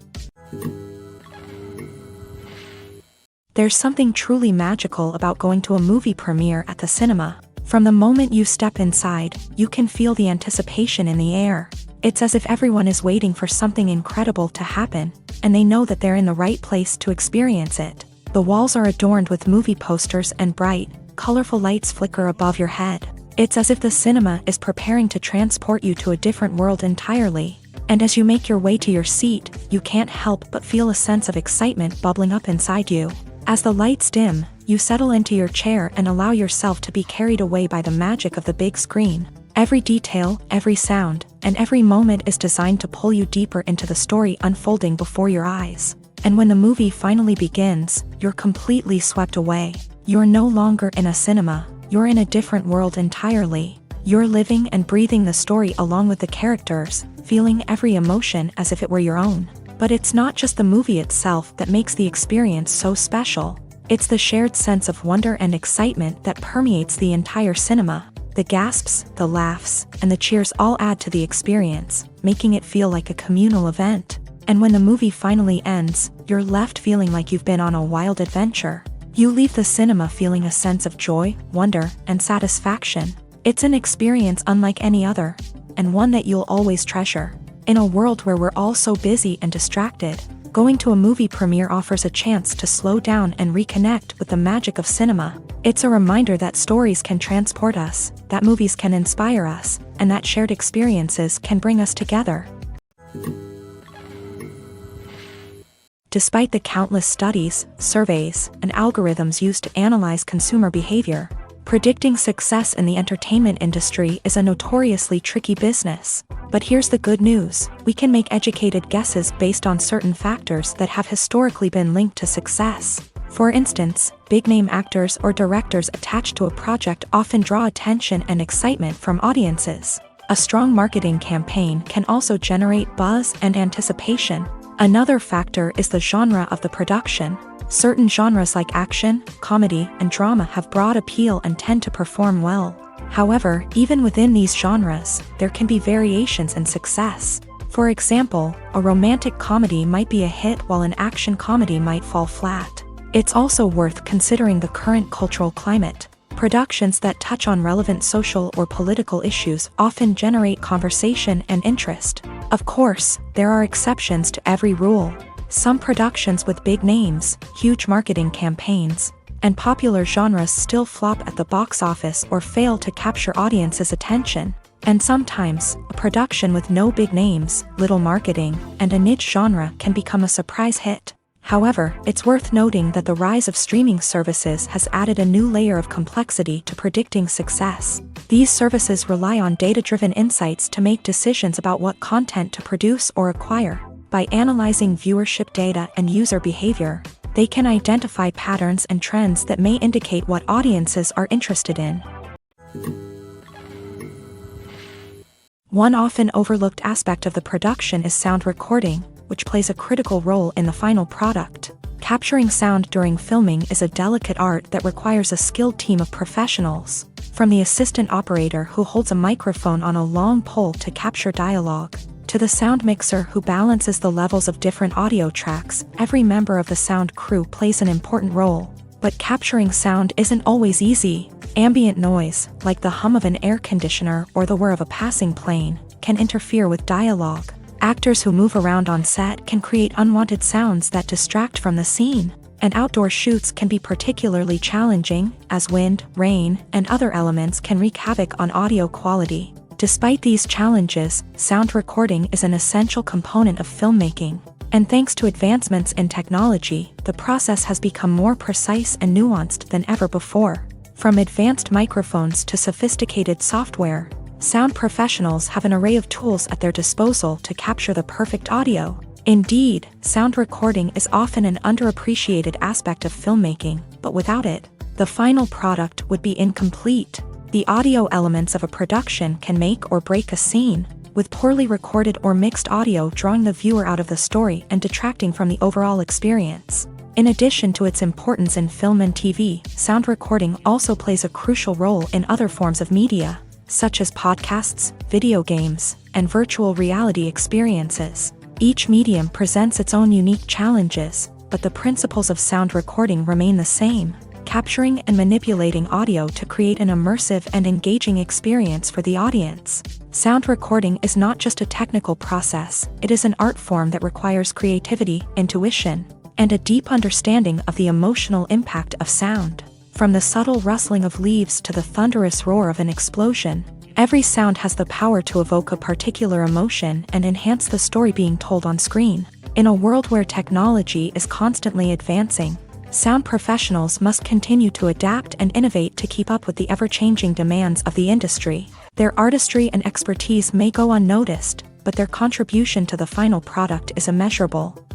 There's something truly magical about going to a movie premiere at the cinema. From the moment you step inside, you can feel the anticipation in the air. It's as if everyone is waiting for something incredible to happen, and they know that they're in the right place to experience it. The walls are adorned with movie posters and bright, colorful lights flicker above your head. It's as if the cinema is preparing to transport you to a different world entirely. And as you make your way to your seat, you can't help but feel a sense of excitement bubbling up inside you. As the lights dim, you settle into your chair and allow yourself to be carried away by the magic of the big screen. Every detail, every sound, and every moment is designed to pull you deeper into the story unfolding before your eyes. And when the movie finally begins, you're completely swept away. You're no longer in a cinema, you're in a different world entirely. You're living and breathing the story along with the characters, feeling every emotion as if it were your own. But it's not just the movie itself that makes the experience so special. It's the shared sense of wonder and excitement that permeates the entire cinema. The gasps, the laughs, and the cheers all add to the experience, making it feel like a communal event. And when the movie finally ends, you're left feeling like you've been on a wild adventure. You leave the cinema feeling a sense of joy, wonder, and satisfaction. It's an experience unlike any other, and one that you'll always treasure. In a world where we're all so busy and distracted, going to a movie premiere offers a chance to slow down and reconnect with the magic of cinema. It's a reminder that stories can transport us, that movies can inspire us, and that shared experiences can bring us together. Despite the countless studies, surveys, and algorithms used to analyze consumer behavior, predicting success in the entertainment industry is a notoriously tricky business. But here's the good news: we can make educated guesses based on certain factors that have historically been linked to success. For instance, big-name actors or directors attached to a project often draw attention and excitement from audiences. A strong marketing campaign can also generate buzz and anticipation. Another factor is the genre of the production. Certain genres like action, comedy, and drama have broad appeal and tend to perform well. However, even within these genres, there can be variations in success. For example, a romantic comedy might be a hit while an action comedy might fall flat. It's also worth considering the current cultural climate. Productions that touch on relevant social or political issues often generate conversation and interest. Of course, there are exceptions to every rule. Some productions with big names, huge marketing campaigns, and popular genres still flop at the box office or fail to capture audiences' attention. And sometimes, a production with no big names, little marketing, and a niche genre can become a surprise hit. However, it's worth noting that the rise of streaming services has added a new layer of complexity to predicting success. These services rely on data-driven insights to make decisions about what content to produce or acquire. By analyzing viewership data and user behavior, they can identify patterns and trends that may indicate what audiences are interested in. One often overlooked aspect of the production is sound recording, which plays a critical role in the final product. Capturing sound during filming is a delicate art that requires a skilled team of professionals. From the assistant operator who holds a microphone on a long pole to capture dialogue, to the sound mixer who balances the levels of different audio tracks, every member of the sound crew plays an important role. But capturing sound isn't always easy. Ambient noise, like the hum of an air conditioner or the whir of a passing plane, can interfere with dialogue. Actors who move around on set can create unwanted sounds that distract from the scene. And outdoor shoots can be particularly challenging, as wind, rain, and other elements can wreak havoc on audio quality. Despite these challenges, sound recording is an essential component of filmmaking. And thanks to advancements in technology, the process has become more precise and nuanced than ever before. From advanced microphones to sophisticated software, sound professionals have an array of tools at their disposal to capture the perfect audio. Indeed, sound recording is often an underappreciated aspect of filmmaking, but without it, the final product would be incomplete. The audio elements of a production can make or break a scene, with poorly recorded or mixed audio drawing the viewer out of the story and detracting from the overall experience. In addition to its importance in film and TV, sound recording also plays a crucial role in other forms of media, such as podcasts, video games, and virtual reality experiences. Each medium presents its own unique challenges, but the principles of sound recording remain the same: capturing and manipulating audio to create an immersive and engaging experience for the audience. Sound recording is not just a technical process, it is an art form that requires creativity, intuition, and a deep understanding of the emotional impact of sound. From the subtle rustling of leaves to the thunderous roar of an explosion, every sound has the power to evoke a particular emotion and enhance the story being told on screen. In a world where technology is constantly advancing, sound professionals must continue to adapt and innovate to keep up with the ever-changing demands of the industry. Their artistry and expertise may go unnoticed, but their contribution to the final product is immeasurable.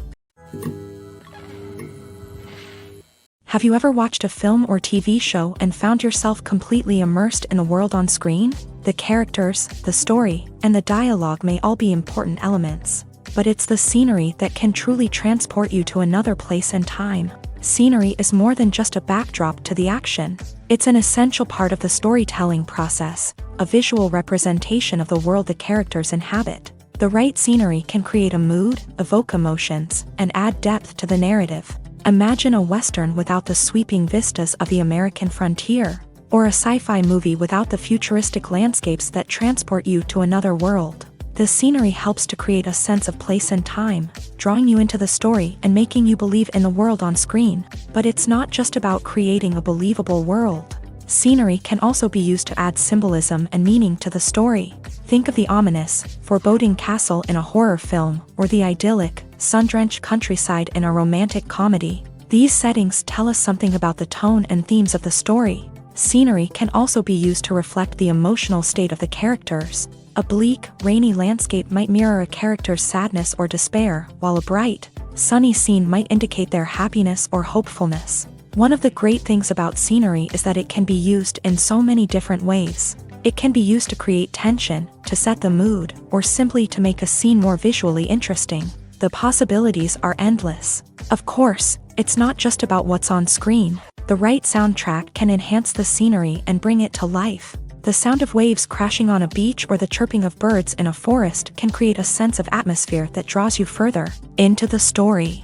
Have you ever watched a film or TV show and found yourself completely immersed in the world on screen? The characters, the story, and the dialogue may all be important elements, but it's the scenery that can truly transport you to another place and time. Scenery is more than just a backdrop to the action. It's an essential part of the storytelling process, a visual representation of the world the characters inhabit. The right scenery can create a mood, evoke emotions, and add depth to the narrative. Imagine a Western without the sweeping vistas of the American frontier, or a sci-fi movie without the futuristic landscapes that transport you to another world. The scenery helps to create a sense of place and time, drawing you into the story and making you believe in the world on screen. But it's not just about creating a believable world. Scenery can also be used to add symbolism and meaning to the story. Think of the ominous, foreboding castle in a horror film, or the idyllic, sun-drenched countryside in a romantic comedy. These settings tell us something about the tone and themes of the story. Scenery can also be used to reflect the emotional state of the characters. A bleak, rainy landscape might mirror a character's sadness or despair, while a bright, sunny scene might indicate their happiness or hopefulness. One of the great things about scenery is that it can be used in so many different ways. It can be used to create tension, to set the mood, or simply to make a scene more visually interesting. The possibilities are endless. Of course, it's not just about what's on screen. The right soundtrack can enhance the scenery and bring it to life. The sound of waves crashing on a beach or the chirping of birds in a forest can create a sense of atmosphere that draws you further into the story.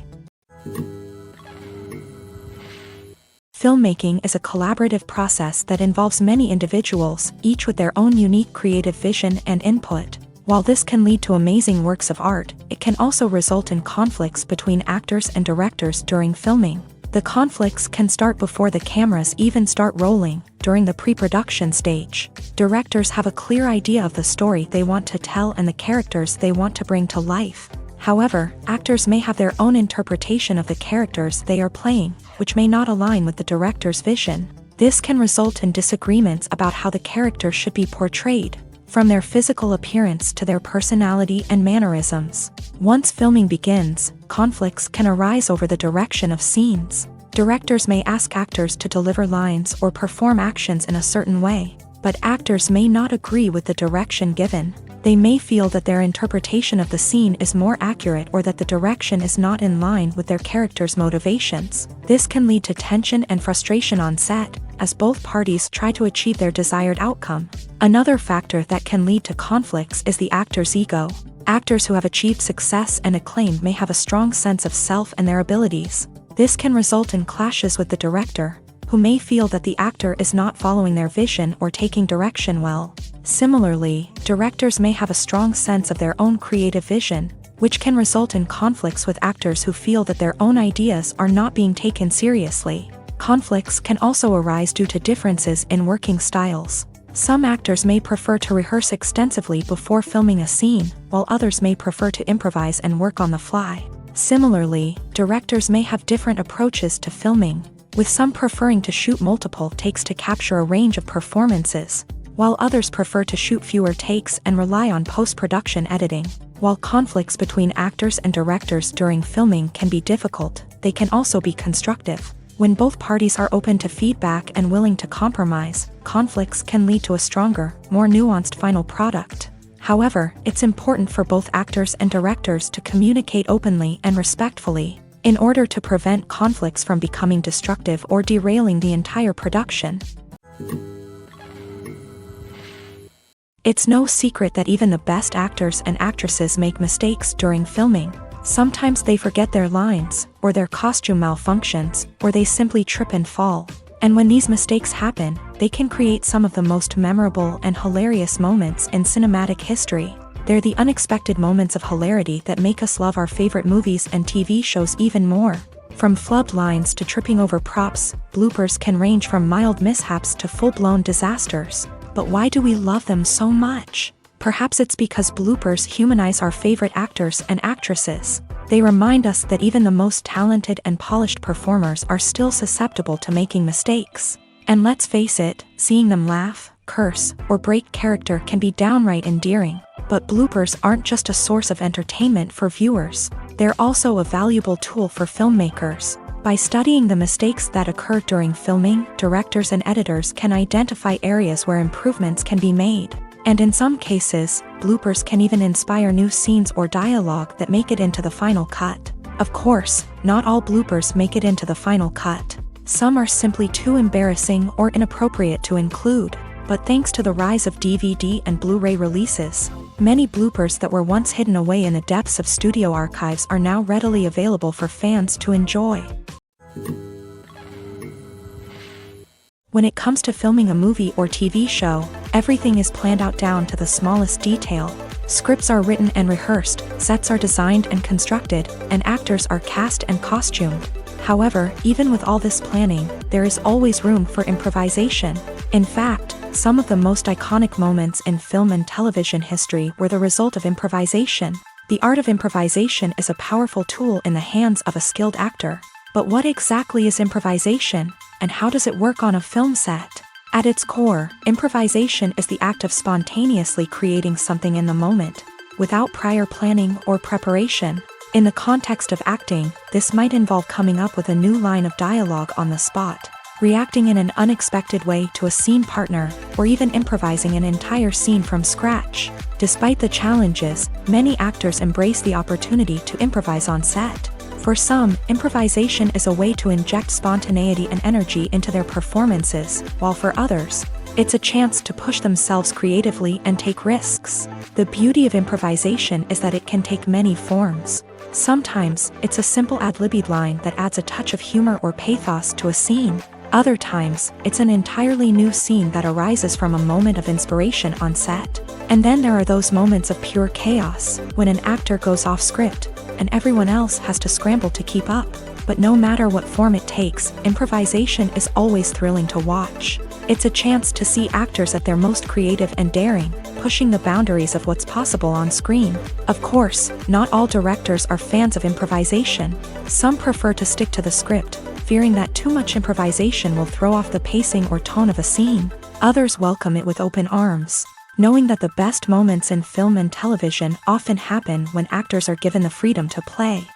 Filmmaking is a collaborative process that involves many individuals, each with their own unique creative vision and input. While this can lead to amazing works of art, it can also result in conflicts between actors and directors during filming. The conflicts can start before the cameras even start rolling, during the pre-production stage. Directors have a clear idea of the story they want to tell and the characters they want to bring to life. However, actors may have their own interpretation of the characters they are playing, which may not align with the director's vision. This can result in disagreements about how the characters should be portrayed, from their physical appearance to their personality and mannerisms. Once filming begins, conflicts can arise over the direction of scenes. Directors may ask actors to deliver lines or perform actions in a certain way, but actors may not agree with the direction given. They may feel that their interpretation of the scene is more accurate or that the direction is not in line with their character's motivations. This can lead to tension and frustration on set, as both parties try to achieve their desired outcome. Another factor that can lead to conflicts is the actor's ego. Actors who have achieved success and acclaim may have a strong sense of self and their abilities. This can result in clashes with the director, who may feel that the actor is not following their vision or taking direction well. Similarly, directors may have a strong sense of their own creative vision, which can result in conflicts with actors who feel that their own ideas are not being taken seriously. Conflicts can also arise due to differences in working styles. Some actors may prefer to rehearse extensively before filming a scene, while others may prefer to improvise and work on the fly. Similarly, directors may have different approaches to filming, with some preferring to shoot multiple takes to capture a range of performances, while others prefer to shoot fewer takes and rely on post-production editing. While conflicts between actors and directors during filming can be difficult, they can also be constructive. When both parties are open to feedback and willing to compromise, conflicts can lead to a stronger, more nuanced final product. However, it's important for both actors and directors to communicate openly and respectfully, in order to prevent conflicts from becoming destructive or derailing the entire production. It's no secret that even the best actors and actresses make mistakes during filming. Sometimes they forget their lines, or their costume malfunctions, or they simply trip and fall. And when these mistakes happen, they can create some of the most memorable and hilarious moments in cinematic history. They're the unexpected moments of hilarity that make us love our favorite movies and TV shows even more. From flubbed lines to tripping over props, bloopers can range from mild mishaps to full-blown disasters. But why do we love them so much? Perhaps it's because bloopers humanize our favorite actors and actresses. They remind us that even the most talented and polished performers are still susceptible to making mistakes. And let's face it, seeing them laugh, curse, or break character can be downright endearing. But bloopers aren't just a source of entertainment for viewers. They're also a valuable tool for filmmakers. By studying the mistakes that occur during filming, directors and editors can identify areas where improvements can be made. And in some cases, bloopers can even inspire new scenes or dialogue that make it into the final cut. Of course, not all bloopers make it into the final cut. Some are simply too embarrassing or inappropriate to include. But thanks to the rise of DVD and Blu-ray releases, many bloopers that were once hidden away in the depths of studio archives are now readily available for fans to enjoy. When it comes to filming a movie or TV show, everything is planned out down to the smallest detail. Scripts are written and rehearsed, sets are designed and constructed, and actors are cast and costumed. However, even with all this planning, there is always room for improvisation. In fact, some of the most iconic moments in film and television history were the result of improvisation. The art of improvisation is a powerful tool in the hands of a skilled actor. But what exactly is improvisation, and how does it work on a film set? At its core, improvisation is the act of spontaneously creating something in the moment, without prior planning or preparation. In the context of acting, this might involve coming up with a new line of dialogue on the spot, reacting in an unexpected way to a scene partner, or even improvising an entire scene from scratch. Despite the challenges, many actors embrace the opportunity to improvise on set. For some, improvisation is a way to inject spontaneity and energy into their performances, while for others, it's a chance to push themselves creatively and take risks. The beauty of improvisation is that it can take many forms. Sometimes, it's a simple ad-libbed line that adds a touch of humor or pathos to a scene. Other times, it's an entirely new scene that arises from a moment of inspiration on set. And then there are those moments of pure chaos, when an actor goes off script, and everyone else has to scramble to keep up. But no matter what form it takes, improvisation is always thrilling to watch. It's a chance to see actors at their most creative and daring, pushing the boundaries of what's possible on screen. Of course, not all directors are fans of improvisation. Some prefer to stick to the script, fearing that too much improvisation will throw off the pacing or tone of a scene. Others welcome it with open arms, knowing that the best moments in film and television often happen when actors are given the freedom to play.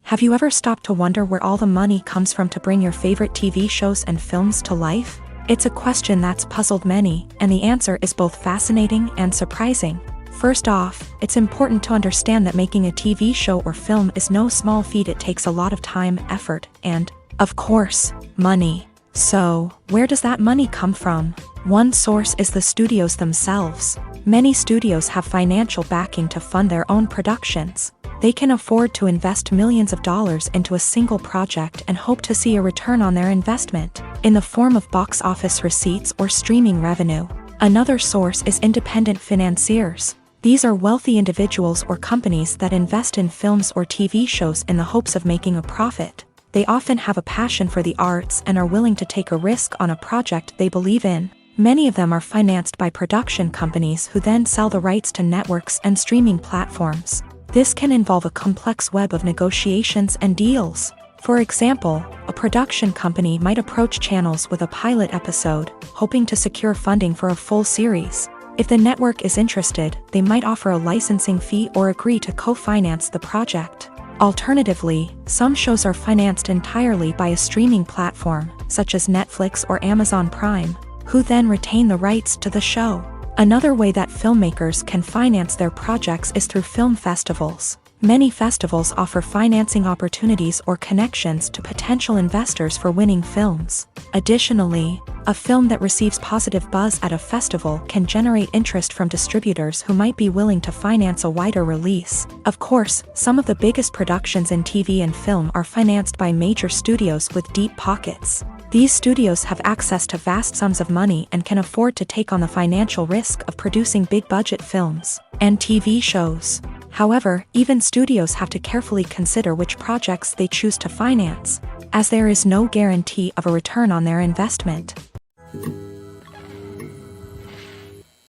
Have you ever stopped to wonder where all the money comes from to bring your favorite TV shows and films to life? It's a question that's puzzled many, and the answer is both fascinating and surprising. First off, it's important to understand that making a TV show or film is no small feat. It takes a lot of time, effort, and, of course, money. So, where does that money come from? One source is the studios themselves. Many studios have financial backing to fund their own productions. They can afford to invest millions of dollars into a single project and hope to see a return on their investment, in the form of box office receipts or streaming revenue. Another source is independent financiers. These are wealthy individuals or companies that invest in films or TV shows in the hopes of making a profit. They often have a passion for the arts and are willing to take a risk on a project they believe in. Many of them are financed by production companies who then sell the rights to networks and streaming platforms. This can involve a complex web of negotiations and deals. For example, a production company might approach channels with a pilot episode, hoping to secure funding for a full series. If the network is interested, they might offer a licensing fee or agree to co-finance the project. Alternatively, some shows are financed entirely by a streaming platform, such as Netflix or Amazon Prime, who then retain the rights to the show. Another way that filmmakers can finance their projects is through film festivals. Many festivals offer financing opportunities or connections to potential investors for winning films. Additionally, a film that receives positive buzz at a festival can generate interest from distributors who might be willing to finance a wider release. Of course, some of the biggest productions in TV and film are financed by major studios with deep pockets. These studios have access to vast sums of money and can afford to take on the financial risk of producing big-budget films and TV shows. However, even studios have to carefully consider which projects they choose to finance, as there is no guarantee of a return on their investment.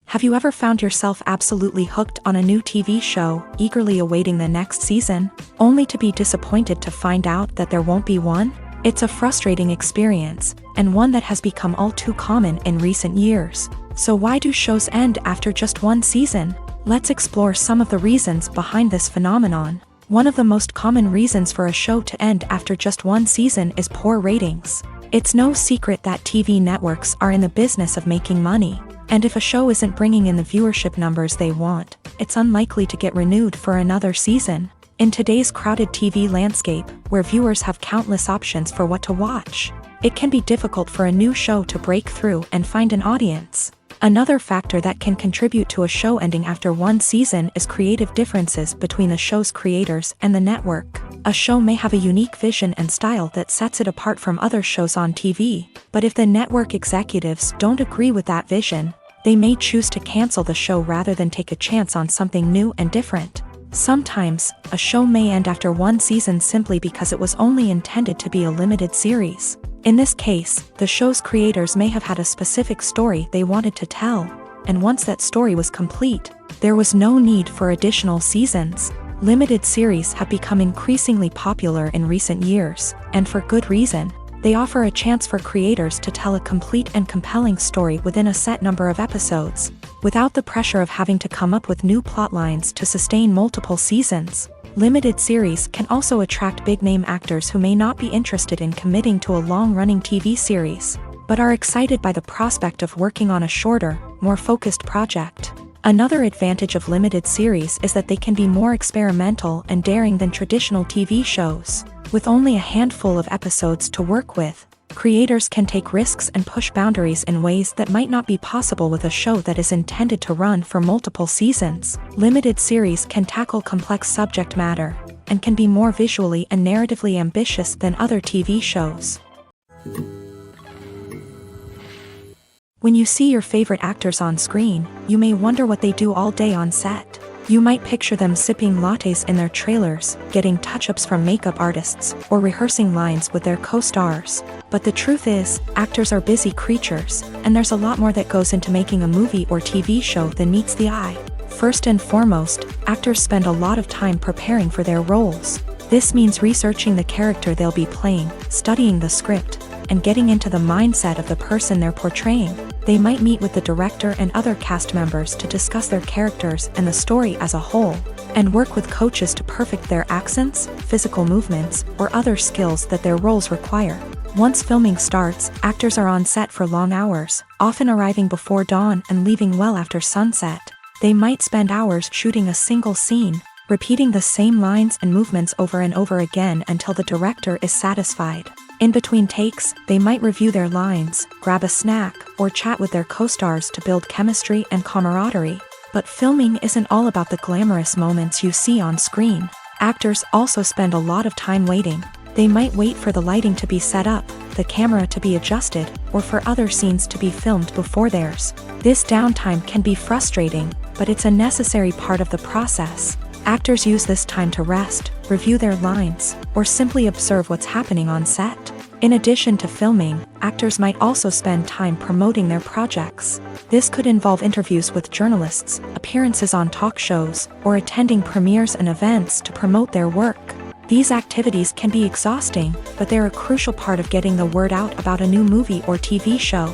Have you ever found yourself absolutely hooked on a new TV show, eagerly awaiting the next season, only to be disappointed to find out that there won't be one? It's a frustrating experience, and one that has become all too common in recent years. So why do shows end after just one season? Let's explore some of the reasons behind this phenomenon. One of the most common reasons for a show to end after just one season is poor ratings. It's no secret that TV networks are in the business of making money, and if a show isn't bringing in the viewership numbers they want, it's unlikely to get renewed for another season. In today's crowded TV landscape, where viewers have countless options for what to watch, it can be difficult for a new show to break through and find an audience. Another factor that can contribute to a show ending after one season is creative differences between the show's creators and the network. A show may have a unique vision and style that sets it apart from other shows on TV, but if the network executives don't agree with that vision, they may choose to cancel the show rather than take a chance on something new and different. Sometimes, a show may end after one season simply because it was only intended to be a limited series. In this case, the show's creators may have had a specific story they wanted to tell, and once that story was complete, there was no need for additional seasons. Limited series have become increasingly popular in recent years, and for good reason. They offer a chance for creators to tell a complete and compelling story within a set number of episodes, without the pressure of having to come up with new plotlines to sustain multiple seasons. Limited series can also attract big-name actors who may not be interested in committing to a long-running TV series, but are excited by the prospect of working on a shorter, more focused project. Another advantage of limited series is that they can be more experimental and daring than traditional TV shows. With only a handful of episodes to work with, creators can take risks and push boundaries in ways that might not be possible with a show that is intended to run for multiple seasons. Limited series can tackle complex subject matter, and can be more visually and narratively ambitious than other TV shows. When you see your favorite actors on screen, you may wonder what they do all day on set. You might picture them sipping lattes in their trailers, getting touch-ups from makeup artists, or rehearsing lines with their co-stars. But the truth is, actors are busy creatures, and there's a lot more that goes into making a movie or TV show than meets the eye. First and foremost, actors spend a lot of time preparing for their roles. This means researching the character they'll be playing, studying the script, and getting into the mindset of the person they're portraying. They might meet with the director and other cast members to discuss their characters and the story as a whole, and work with coaches to perfect their accents, physical movements, or other skills that their roles require. Once filming starts, actors are on set for long hours, often arriving before dawn and leaving well after sunset. They might spend hours shooting a single scene, repeating the same lines and movements over and over again until the director is satisfied. In between takes, they might review their lines, grab a snack, or chat with their co-stars to build chemistry and camaraderie. But filming isn't all about the glamorous moments you see on screen. Actors also spend a lot of time waiting. They might wait for the lighting to be set up, the camera to be adjusted, or for other scenes to be filmed before theirs. This downtime can be frustrating, but it's a necessary part of the process. Actors use this time to rest, review their lines, or simply observe what's happening on set. In addition to filming, actors might also spend time promoting their projects. This could involve interviews with journalists, appearances on talk shows, or attending premieres and events to promote their work. These activities can be exhausting, but they're a crucial part of getting the word out about a new movie or TV show.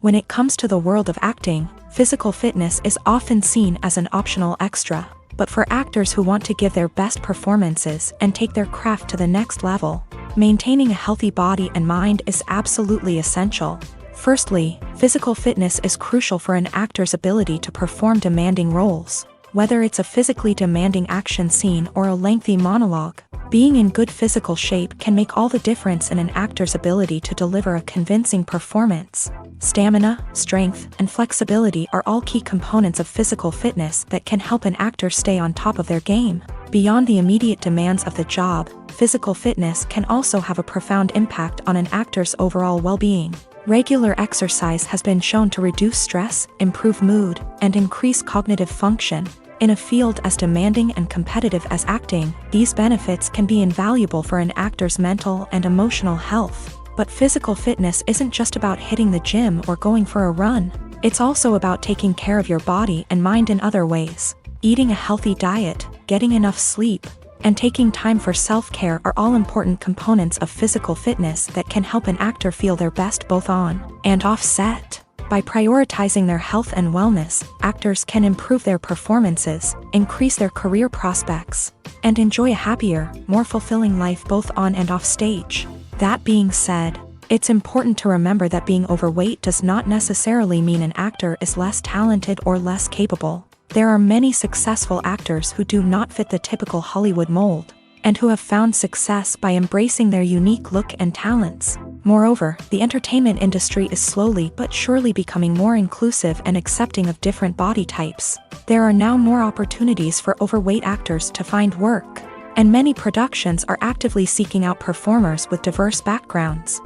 When it comes to the world of acting, physical fitness is often seen as an optional extra. But for actors who want to give their best performances and take their craft to the next level, maintaining a healthy body and mind is absolutely essential. Firstly, physical fitness is crucial for an actor's ability to perform demanding roles. Whether it's a physically demanding action scene or a lengthy monologue, being in good physical shape can make all the difference in an actor's ability to deliver a convincing performance. Stamina, strength, and flexibility are all key components of physical fitness that can help an actor stay on top of their game. Beyond the immediate demands of the job, physical fitness can also have a profound impact on an actor's overall well-being. Regular exercise has been shown to reduce stress, improve mood, and increase cognitive function. In a field as demanding and competitive as acting, these benefits can be invaluable for an actor's mental and emotional health. But physical fitness isn't just about hitting the gym or going for a run. It's also about taking care of your body and mind in other ways. Eating a healthy diet, getting enough sleep, and taking time for self-care are all important components of physical fitness that can help an actor feel their best both on and off set. By prioritizing their health and wellness, actors can improve their performances, increase their career prospects, and enjoy a happier, more fulfilling life both on and off stage. That being said, it's important to remember that being overweight does not necessarily mean an actor is less talented or less capable. There are many successful actors who do not fit the typical Hollywood mold, and who have found success by embracing their unique look and talents. Moreover, the entertainment industry is slowly but surely becoming more inclusive and accepting of different body types. There are now more opportunities for overweight actors to find work, and many productions are actively seeking out performers with diverse backgrounds.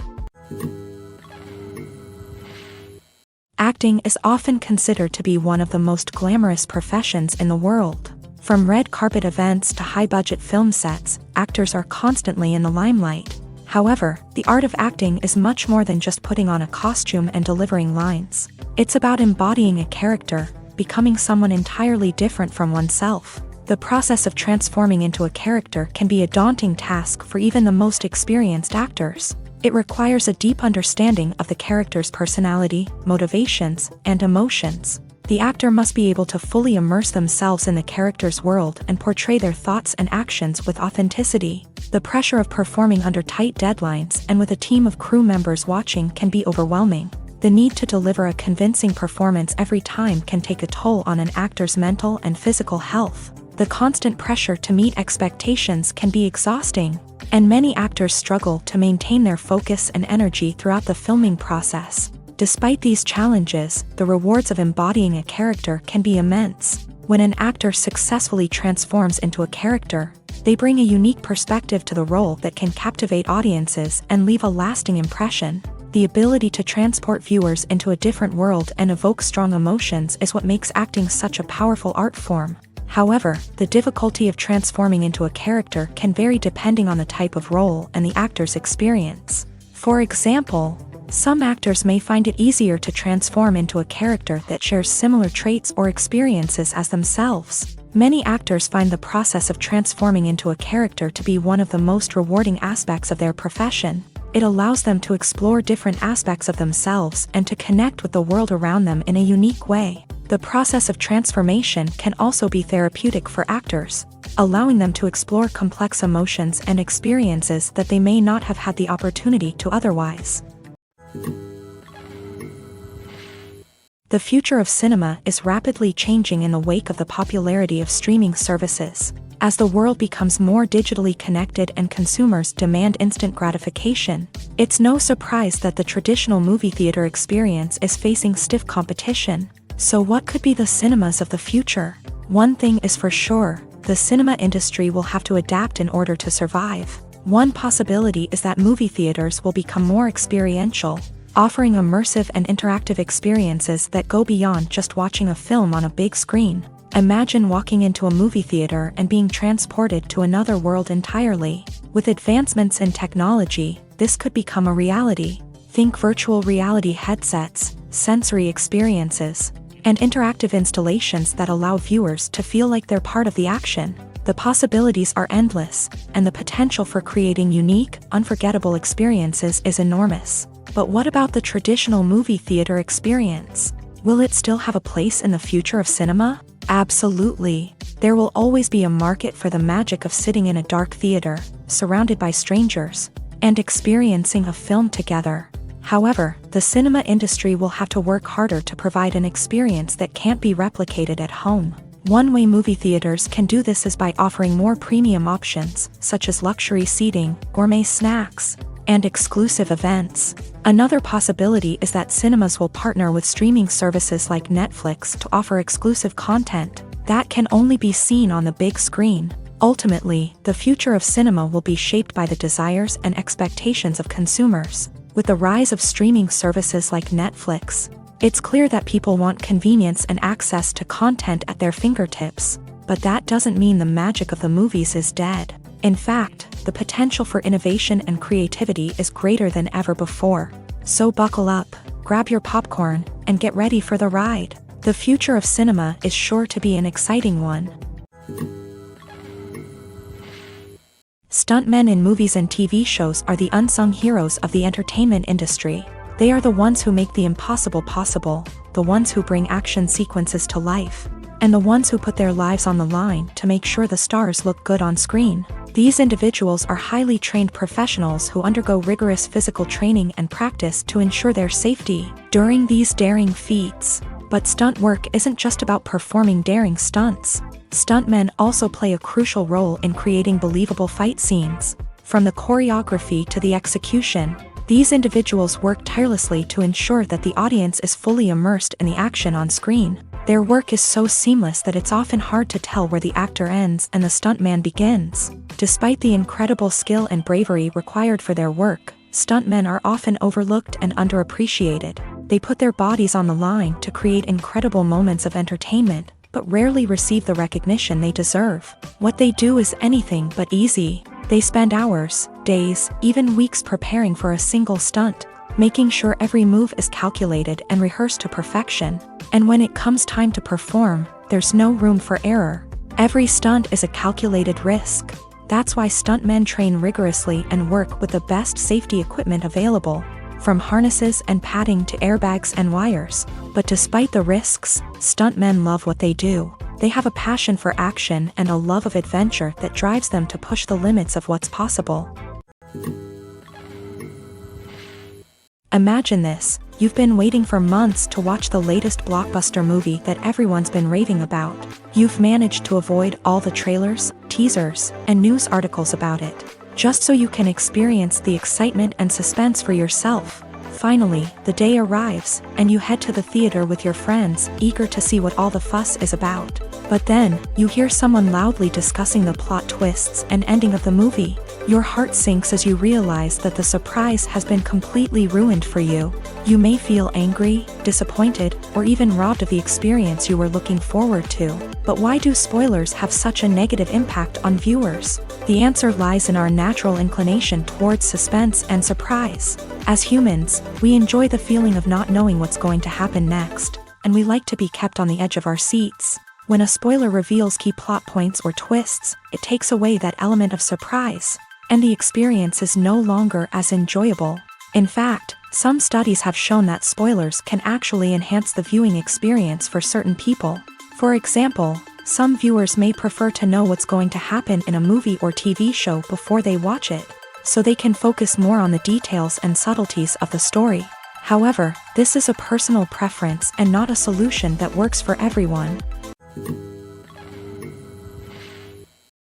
Acting is often considered to be one of the most glamorous professions in the world. From red carpet events to high-budget film sets, actors are constantly in the limelight. However, the art of acting is much more than just putting on a costume and delivering lines. It's about embodying a character, becoming someone entirely different from oneself. The process of transforming into a character can be a daunting task for even the most experienced actors. It requires a deep understanding of the character's personality, motivations, and emotions. The actor must be able to fully immerse themselves in the character's world and portray their thoughts and actions with authenticity. The pressure of performing under tight deadlines and with a team of crew members watching can be overwhelming. The need to deliver a convincing performance every time can take a toll on an actor's mental and physical health. The constant pressure to meet expectations can be exhausting, and many actors struggle to maintain their focus and energy throughout the filming process. Despite these challenges, the rewards of embodying a character can be immense. When an actor successfully transforms into a character, they bring a unique perspective to the role that can captivate audiences and leave a lasting impression. The ability to transport viewers into a different world and evoke strong emotions is what makes acting such a powerful art form. However, the difficulty of transforming into a character can vary depending on the type of role and the actor's experience. For example, some actors may find it easier to transform into a character that shares similar traits or experiences as themselves. Many actors find the process of transforming into a character to be one of the most rewarding aspects of their profession. It allows them to explore different aspects of themselves and to connect with the world around them in a unique way. The process of transformation can also be therapeutic for actors, allowing them to explore complex emotions and experiences that they may not have had the opportunity to otherwise. The future of cinema is rapidly changing in the wake of the popularity of streaming services. As the world becomes more digitally connected and consumers demand instant gratification, it's no surprise that the traditional movie theater experience is facing stiff competition. So what could be the cinemas of the future? One thing is for sure, the cinema industry will have to adapt in order to survive. One possibility is that movie theaters will become more experiential, offering immersive and interactive experiences that go beyond just watching a film on a big screen. Imagine walking into a movie theater and being transported to another world entirely. With advancements in technology, this could become a reality. Think virtual reality headsets, sensory experiences, and interactive installations that allow viewers to feel like they're part of the action. The possibilities are endless, and the potential for creating unique, unforgettable experiences is enormous. But what about the traditional movie theater experience? Will it still have a place in the future of cinema? Absolutely. There will always be a market for the magic of sitting in a dark theater, surrounded by strangers, and experiencing a film together. However, the cinema industry will have to work harder to provide an experience that can't be replicated at home. One way movie theaters can do this is by offering more premium options, such as luxury seating, gourmet snacks, and exclusive events. Another possibility is that cinemas will partner with streaming services like Netflix to offer exclusive content that can only be seen on the big screen. Ultimately, the future of cinema will be shaped by the desires and expectations of consumers. With the rise of streaming services like Netflix, it's clear that people want convenience and access to content at their fingertips. But that doesn't mean the magic of the movies is dead. In fact, the potential for innovation and creativity is greater than ever before. So buckle up, grab your popcorn, and get ready for the ride. The future of cinema is sure to be an exciting one. Stuntmen in movies and TV shows are the unsung heroes of the entertainment industry. They are the ones who make the impossible possible, the ones who bring action sequences to life, and the ones who put their lives on the line to make sure the stars look good on screen. These individuals are highly trained professionals who undergo rigorous physical training and practice to ensure their safety during these daring feats. But stunt work isn't just about performing daring stunts. Stuntmen also play a crucial role in creating believable fight scenes. From the choreography to the execution, these individuals work tirelessly to ensure that the audience is fully immersed in the action on screen. Their work is so seamless that it's often hard to tell where the actor ends and the stuntman begins. Despite the incredible skill and bravery required for their work, stuntmen are often overlooked and underappreciated. They put their bodies on the line to create incredible moments of entertainment, but rarely receive the recognition they deserve. What they do is anything but easy. They spend hours, days, even weeks preparing for a single stunt, making sure every move is calculated and rehearsed to perfection. And when it comes time to perform, there's no room for error. Every stunt is a calculated risk. That's why stuntmen train rigorously and work with the best safety equipment available, from harnesses and padding to airbags and wires. But despite the risks, stuntmen love what they do. They have a passion for action and a love of adventure that drives them to push the limits of what's possible. Imagine this: you've been waiting for months to watch the latest blockbuster movie that everyone's been raving about. You've managed to avoid all the trailers, teasers, and news articles about it, just so you can experience the excitement and suspense for yourself. Finally, the day arrives, and you head to the theater with your friends, eager to see what all the fuss is about. But then, you hear someone loudly discussing the plot twists and ending of the movie. Your heart sinks as you realize that the surprise has been completely ruined for you. You may feel angry, disappointed, or even robbed of the experience you were looking forward to. But why do spoilers have such a negative impact on viewers? The answer lies in our natural inclination towards suspense and surprise. As humans, we enjoy the feeling of not knowing what's going to happen next, and we like to be kept on the edge of our seats. When a spoiler reveals key plot points or twists, it takes away that element of surprise, and the experience is no longer as enjoyable. In fact, some studies have shown that spoilers can actually enhance the viewing experience for certain people. For example, some viewers may prefer to know what's going to happen in a movie or TV show before they watch it, so they can focus more on the details and subtleties of the story. However, this is a personal preference and not a solution that works for everyone.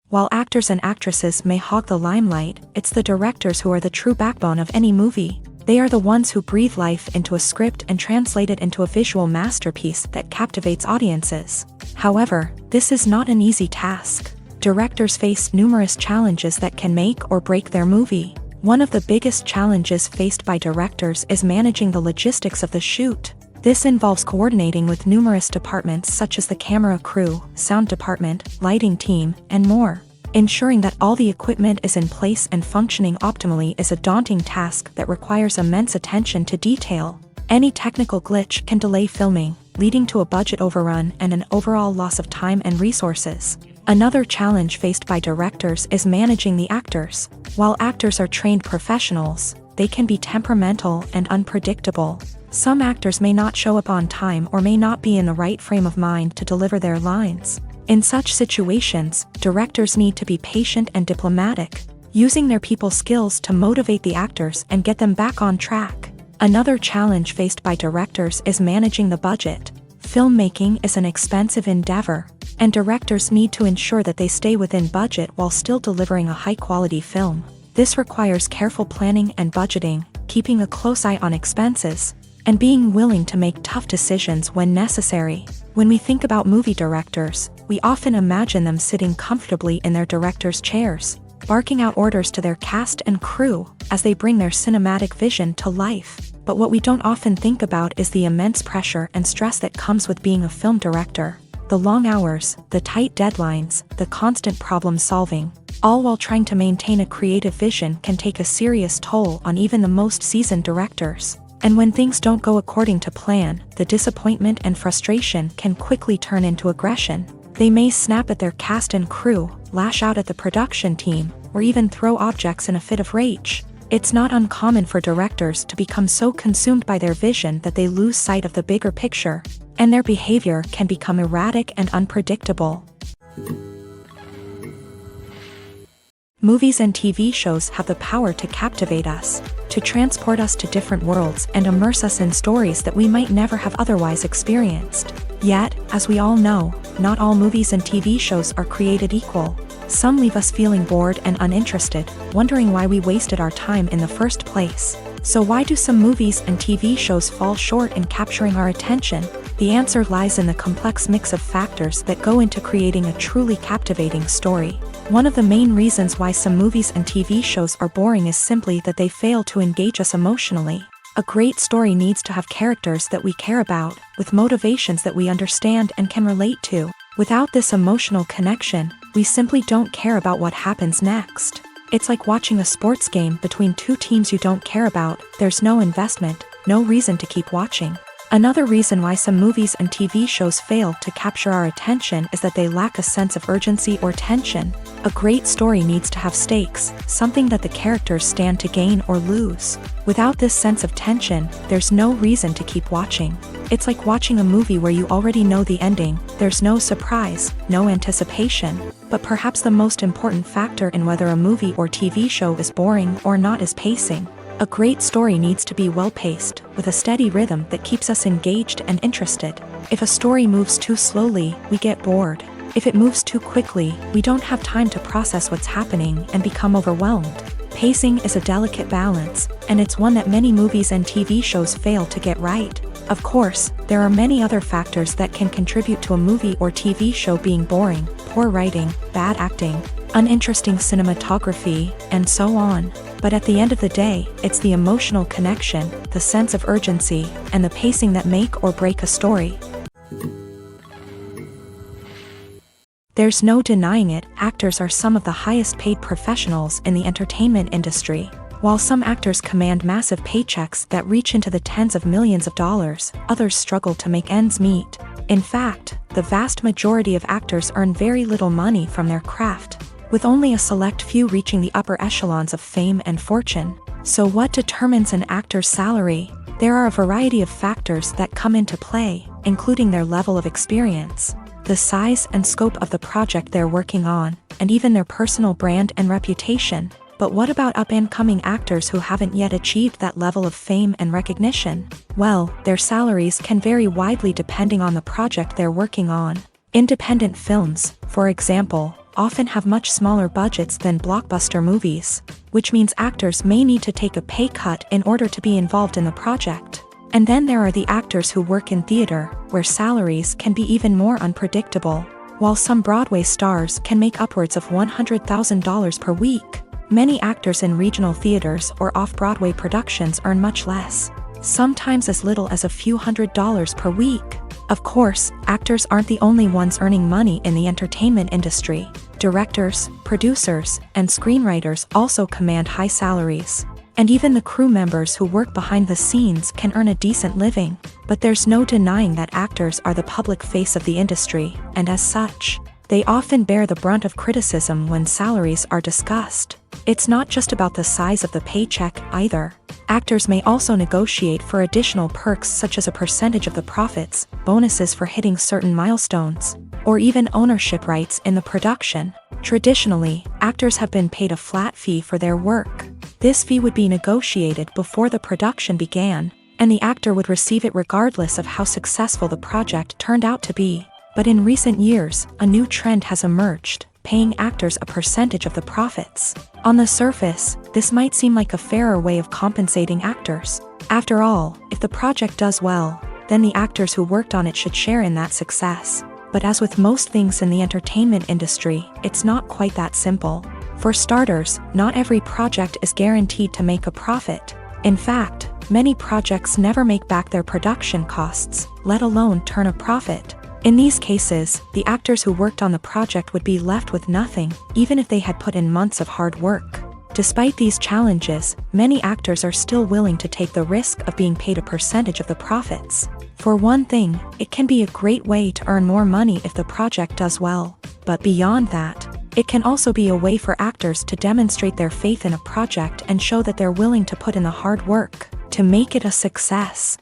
While actors and actresses may hog the limelight, it's the directors who are the true backbone of any movie. They are the ones who breathe life into a script and translate it into a visual masterpiece that captivates audiences. However, this is not an easy task. Directors face numerous challenges that can make or break their movie. One of the biggest challenges faced by directors is managing the logistics of the shoot. This involves coordinating with numerous departments such as the camera crew, sound department, lighting team, and more. Ensuring that all the equipment is in place and functioning optimally is a daunting task that requires immense attention to detail. Any technical glitch can delay filming, leading to a budget overrun and an overall loss of time and resources. Another challenge faced by directors is managing the actors. While actors are trained professionals, they can be temperamental and unpredictable. Some actors may not show up on time or may not be in the right frame of mind to deliver their lines. In such situations, directors need to be patient and diplomatic, using their people skills to motivate the actors and get them back on track. Another challenge faced by directors is managing the budget. Filmmaking is an expensive endeavor, and directors need to ensure that they stay within budget while still delivering a high-quality film. This requires careful planning and budgeting, keeping a close eye on expenses, and being willing to make tough decisions when necessary. When we think about movie directors, we often imagine them sitting comfortably in their director's chairs, barking out orders to their cast and crew as they bring their cinematic vision to life. But what we don't often think about is the immense pressure and stress that comes with being a film director. The long hours, the tight deadlines, the constant problem solving, all while trying to maintain a creative vision can take a serious toll on even the most seasoned directors. And when things don't go according to plan, the disappointment and frustration can quickly turn into aggression. They may snap at their cast and crew, lash out at the production team, or even throw objects in a fit of rage. It's not uncommon for directors to become so consumed by their vision that they lose sight of the bigger picture, and their behavior can become erratic and unpredictable. Movies and TV shows have the power to captivate us, to transport us to different worlds and immerse us in stories that we might never have otherwise experienced. Yet, as we all know, not all movies and TV shows are created equal. Some leave us feeling bored and uninterested, wondering why we wasted our time in the first place. So why do some movies and TV shows fall short in capturing our attention? The answer lies in the complex mix of factors that go into creating a truly captivating story. One of the main reasons why some movies and TV shows are boring is simply that they fail to engage us emotionally. A great story needs to have characters that we care about, with motivations that we understand and can relate to. Without this emotional connection, we simply don't care about what happens next. It's like watching a sports game between two teams you don't care about. There's no investment, no reason to keep watching. Another reason why some movies and TV shows fail to capture our attention is that they lack a sense of urgency or tension. A great story needs to have stakes, something that the characters stand to gain or lose. Without this sense of tension, there's no reason to keep watching. It's like watching a movie where you already know the ending. There's no surprise, no anticipation. But perhaps the most important factor in whether a movie or TV show is boring or not is pacing. A great story needs to be well-paced, with a steady rhythm that keeps us engaged and interested. If a story moves too slowly, we get bored. If it moves too quickly, we don't have time to process what's happening and become overwhelmed. Pacing is a delicate balance, and it's one that many movies and TV shows fail to get right. Of course, there are many other factors that can contribute to a movie or TV show being boring: poor writing, bad acting, uninteresting cinematography, and so on. But at the end of the day, it's the emotional connection, the sense of urgency, and the pacing that make or break a story. There's no denying it, actors are some of the highest paid professionals in the entertainment industry. While some actors command massive paychecks that reach into the tens of millions of dollars, others struggle to make ends meet. In fact, the vast majority of actors earn very little money from their craft, with only a select few reaching the upper echelons of fame and fortune. So what determines an actor's salary? There are a variety of factors that come into play, including their level of experience, the size and scope of the project they're working on, and even their personal brand and reputation. But what about up-and-coming actors who haven't yet achieved that level of fame and recognition? Well, their salaries can vary widely depending on the project they're working on. Independent films, for example, often have much smaller budgets than blockbuster movies, which means actors may need to take a pay cut in order to be involved in the project. And then there are the actors who work in theater, where salaries can be even more unpredictable. While some Broadway stars can make upwards of $100,000 per week, many actors in regional theaters or off-Broadway productions earn much less, sometimes as little as a few $100s per week. Of course, actors aren't the only ones earning money in the entertainment industry. Directors, producers, and screenwriters also command high salaries. And even the crew members who work behind the scenes can earn a decent living. But there's no denying that actors are the public face of the industry, and as such, they often bear the brunt of criticism when salaries are discussed. It's not just about the size of the paycheck either. Actors may also negotiate for additional perks such as a percentage of the profits, bonuses for hitting certain milestones, or even ownership rights in the production. Traditionally, actors have been paid a flat fee for their work. This fee would be negotiated before the production began, and the actor would receive it regardless of how successful the project turned out to be. But in recent years, a new trend has emerged, paying actors a percentage of the profits. On the surface, this might seem like a fairer way of compensating actors. After all, if the project does well, then the actors who worked on it should share in that success. But as with most things in the entertainment industry, it's not quite that simple. For starters, not every project is guaranteed to make a profit. In fact, many projects never make back their production costs, let alone turn a profit. In these cases, the actors who worked on the project would be left with nothing, even if they had put in months of hard work. Despite these challenges, many actors are still willing to take the risk of being paid a percentage of the profits. For one thing, it can be a great way to earn more money if the project does well. But beyond that, it can also be a way for actors to demonstrate their faith in a project and show that they're willing to put in the hard work to make it a success.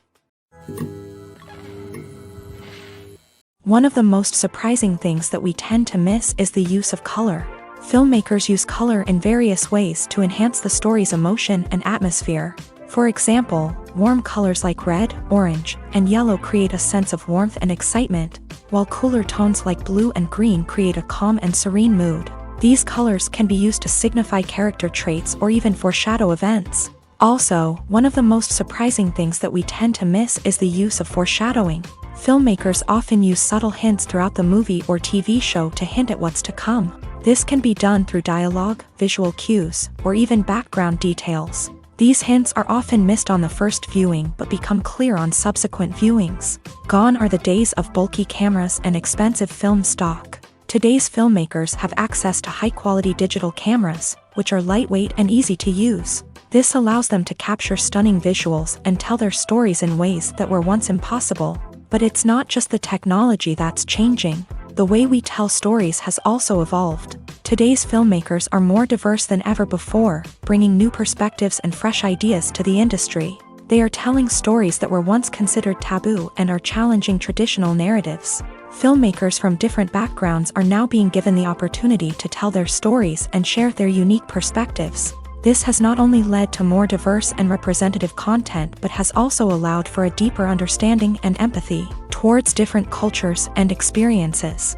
One of the most surprising things that we tend to miss is the use of color. Filmmakers use color in various ways to enhance the story's emotion and atmosphere. For example, warm colors like red, orange, and yellow create a sense of warmth and excitement, while cooler tones like blue and green create a calm and serene mood. These colors can be used to signify character traits or even foreshadow events. Also, one of the most surprising things that we tend to miss is the use of foreshadowing. Filmmakers often use subtle hints throughout the movie or TV show to hint at what's to come. This can be done through dialogue, visual cues, or even background details. These hints are often missed on the first viewing but become clear on subsequent viewings. Gone are the days of bulky cameras and expensive film stock. Today's filmmakers have access to high-quality digital cameras, which are lightweight and easy to use. This allows them to capture stunning visuals and tell their stories in ways that were once impossible. But it's not just the technology that's changing. The way we tell stories has also evolved. Today's filmmakers are more diverse than ever before, bringing new perspectives and fresh ideas to the industry. They are telling stories that were once considered taboo and are challenging traditional narratives. Filmmakers from different backgrounds are now being given the opportunity to tell their stories and share their unique perspectives. This has not only led to more diverse and representative content but has also allowed for a deeper understanding and empathy towards different cultures and experiences.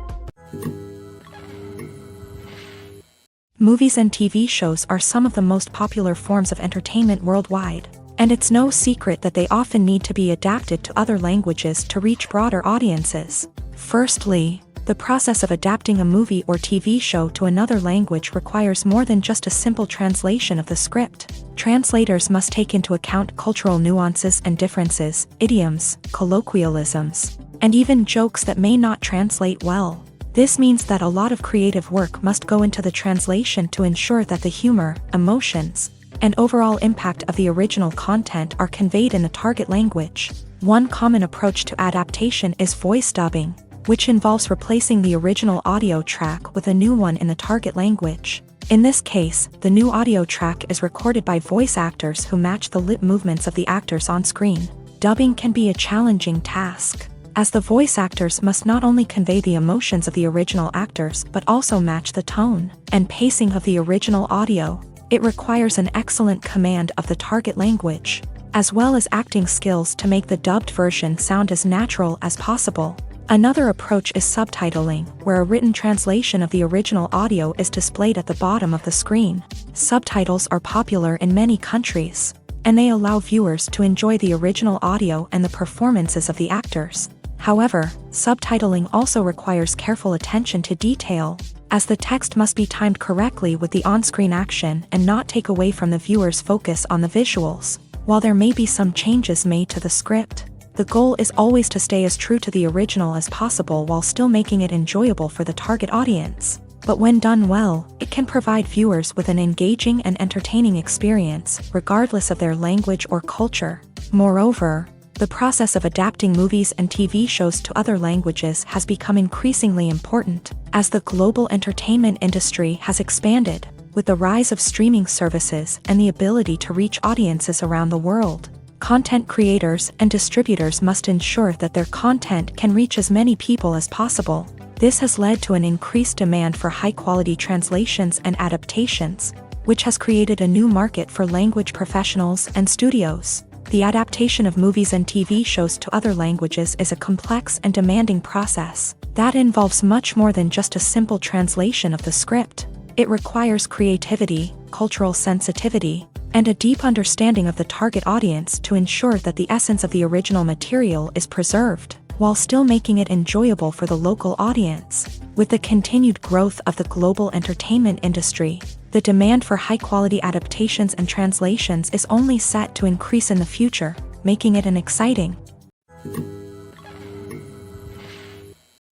Movies and TV shows are some of the most popular forms of entertainment worldwide, and it's no secret that they often need to be adapted to other languages to reach broader audiences. Firstly, the process of adapting a movie or TV show to another language requires more than just a simple translation of the script. Translators must take into account cultural nuances and differences, idioms, colloquialisms, and even jokes that may not translate well. This means that a lot of creative work must go into the translation to ensure that the humor, emotions, and overall impact of the original content are conveyed in the target language. One common approach to adaptation is voice dubbing, which involves replacing the original audio track with a new one in the target language. In this case, the new audio track is recorded by voice actors who match the lip movements of the actors on screen. Dubbing can be a challenging task, as the voice actors must not only convey the emotions of the original actors but also match the tone and pacing of the original audio. It requires an excellent command of the target language, as well as acting skills to make the dubbed version sound as natural as possible. Another approach is subtitling, where a written translation of the original audio is displayed at the bottom of the screen. Subtitles are popular in many countries, and they allow viewers to enjoy the original audio and the performances of the actors. However, subtitling also requires careful attention to detail, as the text must be timed correctly with the on-screen action and not take away from the viewer's focus on the visuals. While there may be some changes made to the script, the goal is always to stay as true to the original as possible while still making it enjoyable for the target audience. But when done well, it can provide viewers with an engaging and entertaining experience, regardless of their language or culture. Moreover, the process of adapting movies and TV shows to other languages has become increasingly important, as the global entertainment industry has expanded, with the rise of streaming services and the ability to reach audiences around the world. Content creators and distributors must ensure that their content can reach as many people as possible. This has led to an increased demand for high-quality translations and adaptations, which has created a new market for language professionals and studios. The adaptation of movies and TV shows to other languages is a complex and demanding process that involves much more than just a simple translation of the script. It requires creativity, cultural sensitivity, and a deep understanding of the target audience to ensure that the essence of the original material is preserved, while still making it enjoyable for the local audience. With the continued growth of the global entertainment industry, the demand for high-quality adaptations and translations is only set to increase in the future, making it an exciting.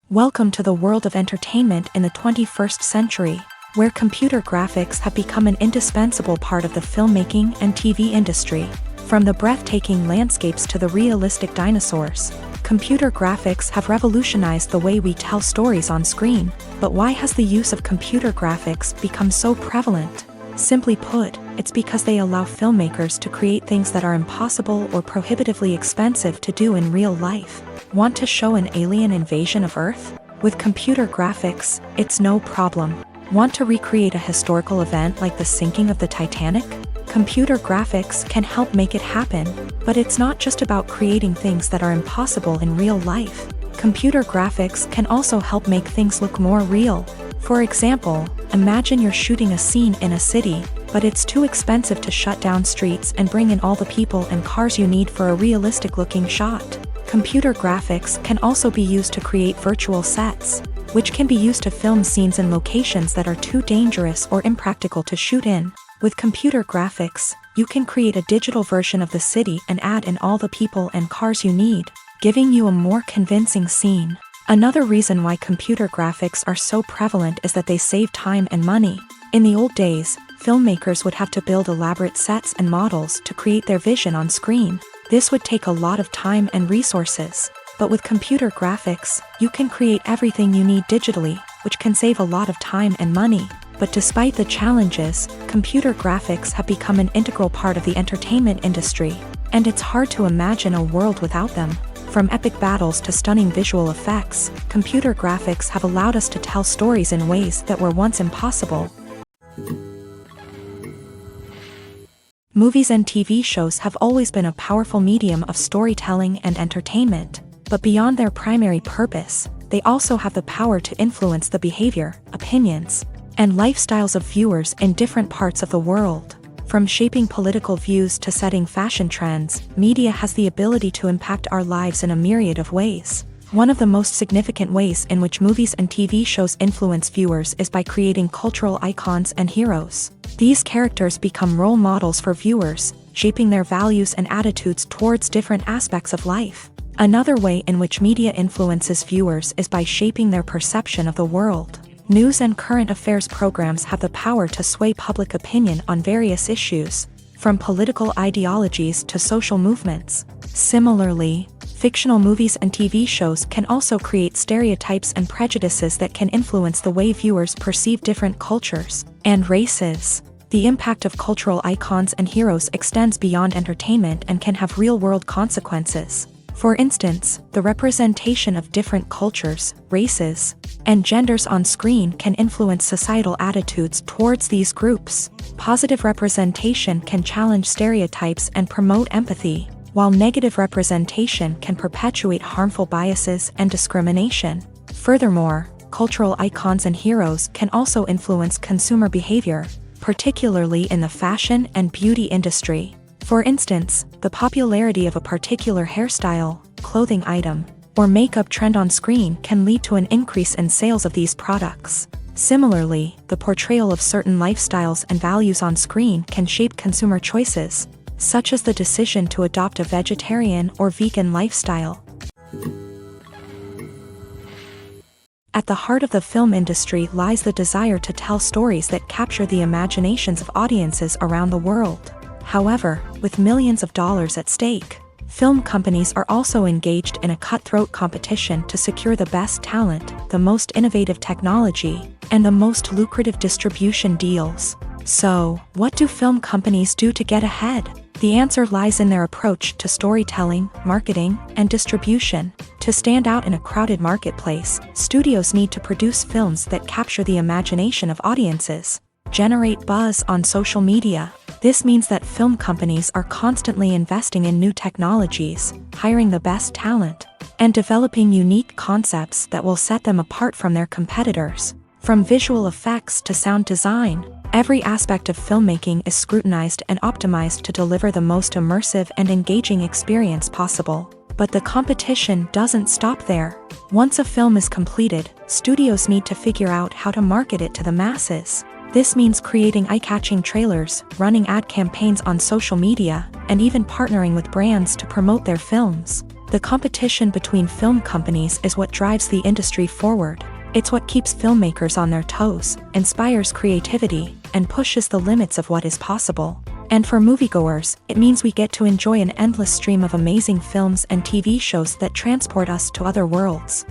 Welcome to the world of entertainment in the 21st century, where computer graphics have become an indispensable part of the filmmaking and TV industry. From the breathtaking landscapes to the realistic dinosaurs, computer graphics have revolutionized the way we tell stories on screen. But why has the use of computer graphics become so prevalent? Simply put, it's because they allow filmmakers to create things that are impossible or prohibitively expensive to do in real life. Want to show an alien invasion of Earth? With computer graphics, it's no problem. Want to recreate a historical event like the sinking of the Titanic? Computer graphics can help make it happen, but it's not just about creating things that are impossible in real life. Computer graphics can also help make things look more real. For example, imagine you're shooting a scene in a city, but it's too expensive to shut down streets and bring in all the people and cars you need for a realistic-looking shot. Computer graphics can also be used to create virtual sets, which can be used to film scenes in locations that are too dangerous or impractical to shoot in. With computer graphics, you can create a digital version of the city and add in all the people and cars you need, giving you a more convincing scene. Another reason why computer graphics are so prevalent is that they save time and money. In the old days, filmmakers would have to build elaborate sets and models to create their vision on screen. This would take a lot of time and resources. But with computer graphics, you can create everything you need digitally, which can save a lot of time and money. But despite the challenges, computer graphics have become an integral part of the entertainment industry, and it's hard to imagine a world without them. From epic battles to stunning visual effects, computer graphics have allowed us to tell stories in ways that were once impossible. Movies and TV shows have always been a powerful medium of storytelling and entertainment, but beyond their primary purpose, they also have the power to influence the behavior, opinions, and lifestyles of viewers in different parts of the world. From shaping political views to setting fashion trends, media has the ability to impact our lives in a myriad of ways. One of the most significant ways in which movies and TV shows influence viewers is by creating cultural icons and heroes. These characters become role models for viewers, shaping their values and attitudes towards different aspects of life. Another way in which media influences viewers is by shaping their perception of the world. News and current affairs programs have the power to sway public opinion on various issues, from political ideologies to social movements. Similarly, fictional movies and TV shows can also create stereotypes and prejudices that can influence the way viewers perceive different cultures and races. The impact of cultural icons and heroes extends beyond entertainment and can have real-world consequences. For instance, the representation of different cultures, races, and genders on screen can influence societal attitudes towards these groups. Positive representation can challenge stereotypes and promote empathy, while negative representation can perpetuate harmful biases and discrimination. Furthermore, cultural icons and heroes can also influence consumer behavior, particularly in the fashion and beauty industry. For instance, the popularity of a particular hairstyle, clothing item, or makeup trend on screen can lead to an increase in sales of these products. Similarly, the portrayal of certain lifestyles and values on screen can shape consumer choices, such as the decision to adopt a vegetarian or vegan lifestyle. At the heart of the film industry lies the desire to tell stories that capture the imaginations of audiences around the world. However, with millions of dollars at stake, film companies are also engaged in a cutthroat competition to secure the best talent, the most innovative technology, and the most lucrative distribution deals. So, what do film companies do to get ahead? The answer lies in their approach to storytelling, marketing, and distribution. To stand out in a crowded marketplace, studios need to produce films that capture the imagination of audiences, generate buzz on social media. This means that film companies are constantly investing in new technologies, hiring the best talent, and developing unique concepts that will set them apart from their competitors. From visual effects to sound design, every aspect of filmmaking is scrutinized and optimized to deliver the most immersive and engaging experience possible. But the competition doesn't stop there. Once a film is completed, studios need to figure out how to market it to the masses. This means creating eye-catching trailers, running ad campaigns on social media, and even partnering with brands to promote their films. The competition between film companies is what drives the industry forward. It's what keeps filmmakers on their toes, inspires creativity, and pushes the limits of what is possible. And for moviegoers, it means we get to enjoy an endless stream of amazing films and TV shows that transport us to other worlds.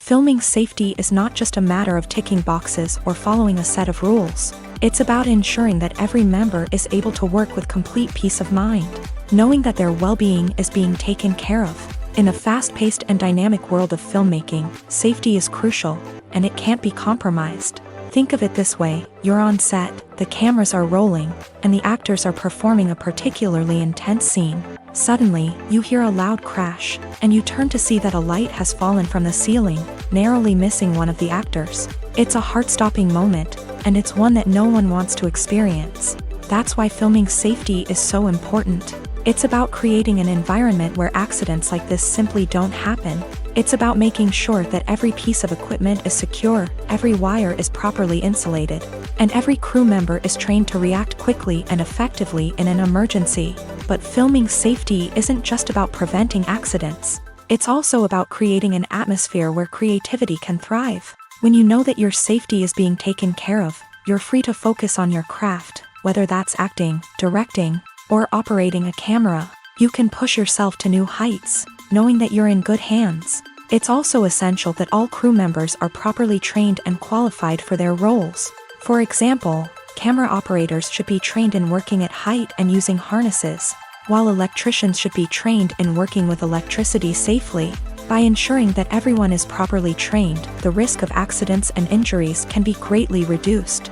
Filming safety is not just a matter of ticking boxes or following a set of rules. It's about ensuring that every member is able to work with complete peace of mind, knowing that their well-being is being taken care of. In a fast-paced and dynamic world of filmmaking, safety is crucial, and it can't be compromised. Think of it this way: you're on set, the cameras are rolling, and the actors are performing a particularly intense scene. Suddenly, you hear a loud crash, and you turn to see that a light has fallen from the ceiling, narrowly missing one of the actors. It's a heart-stopping moment, and it's one that no one wants to experience. That's why filming safety is so important. It's about creating an environment where accidents like this simply don't happen. It's about making sure that every piece of equipment is secure, every wire is properly insulated, and every crew member is trained to react quickly and effectively in an emergency. But filming safety isn't just about preventing accidents. It's also about creating an atmosphere where creativity can thrive. When you know that your safety is being taken care of, you're free to focus on your craft, whether that's acting, directing, or operating a camera. You can push yourself to new heights, knowing that you're in good hands. It's also essential that all crew members are properly trained and qualified for their roles. For example, camera operators should be trained in working at height and using harnesses, while electricians should be trained in working with electricity safely. By ensuring that everyone is properly trained, the risk of accidents and injuries can be greatly reduced.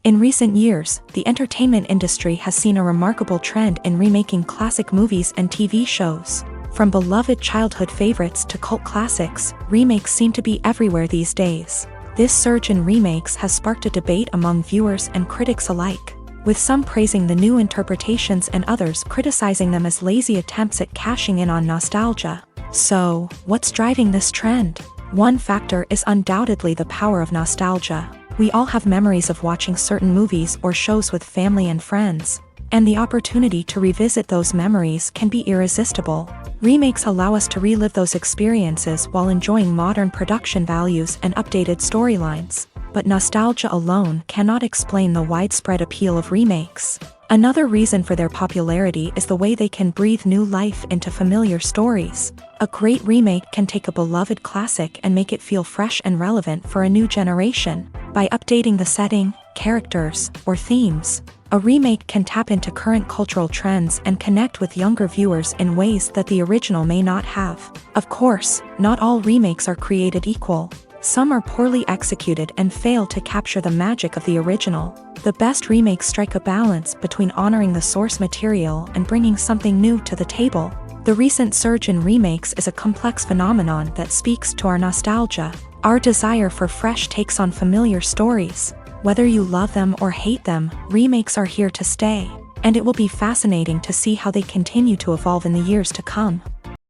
In recent years, the entertainment industry has seen a remarkable trend in remaking classic movies and TV shows. From beloved childhood favorites to cult classics, remakes seem to be everywhere these days. This surge in remakes has sparked a debate among viewers and critics alike, with some praising the new interpretations and others criticizing them as lazy attempts at cashing in on nostalgia. So, what's driving this trend? One factor is undoubtedly the power of nostalgia. We all have memories of watching certain movies or shows with family and friends, and the opportunity to revisit those memories can be irresistible. Remakes allow us to relive those experiences while enjoying modern production values and updated storylines. But nostalgia alone cannot explain the widespread appeal of remakes. Another reason for their popularity is the way they can breathe new life into familiar stories. A great remake can take a beloved classic and make it feel fresh and relevant for a new generation. By updating the setting, characters, or themes, a remake can tap into current cultural trends and connect with younger viewers in ways that the original may not have. Of course, not all remakes are created equal. Some are poorly executed and fail to capture the magic of the original. The best remakes strike a balance between honoring the source material and bringing something new to the table. The recent surge in remakes is a complex phenomenon that speaks to our nostalgia, our desire for fresh takes on familiar stories. Whether you love them or hate them, remakes are here to stay, and it will be fascinating to see how they continue to evolve in the years to come.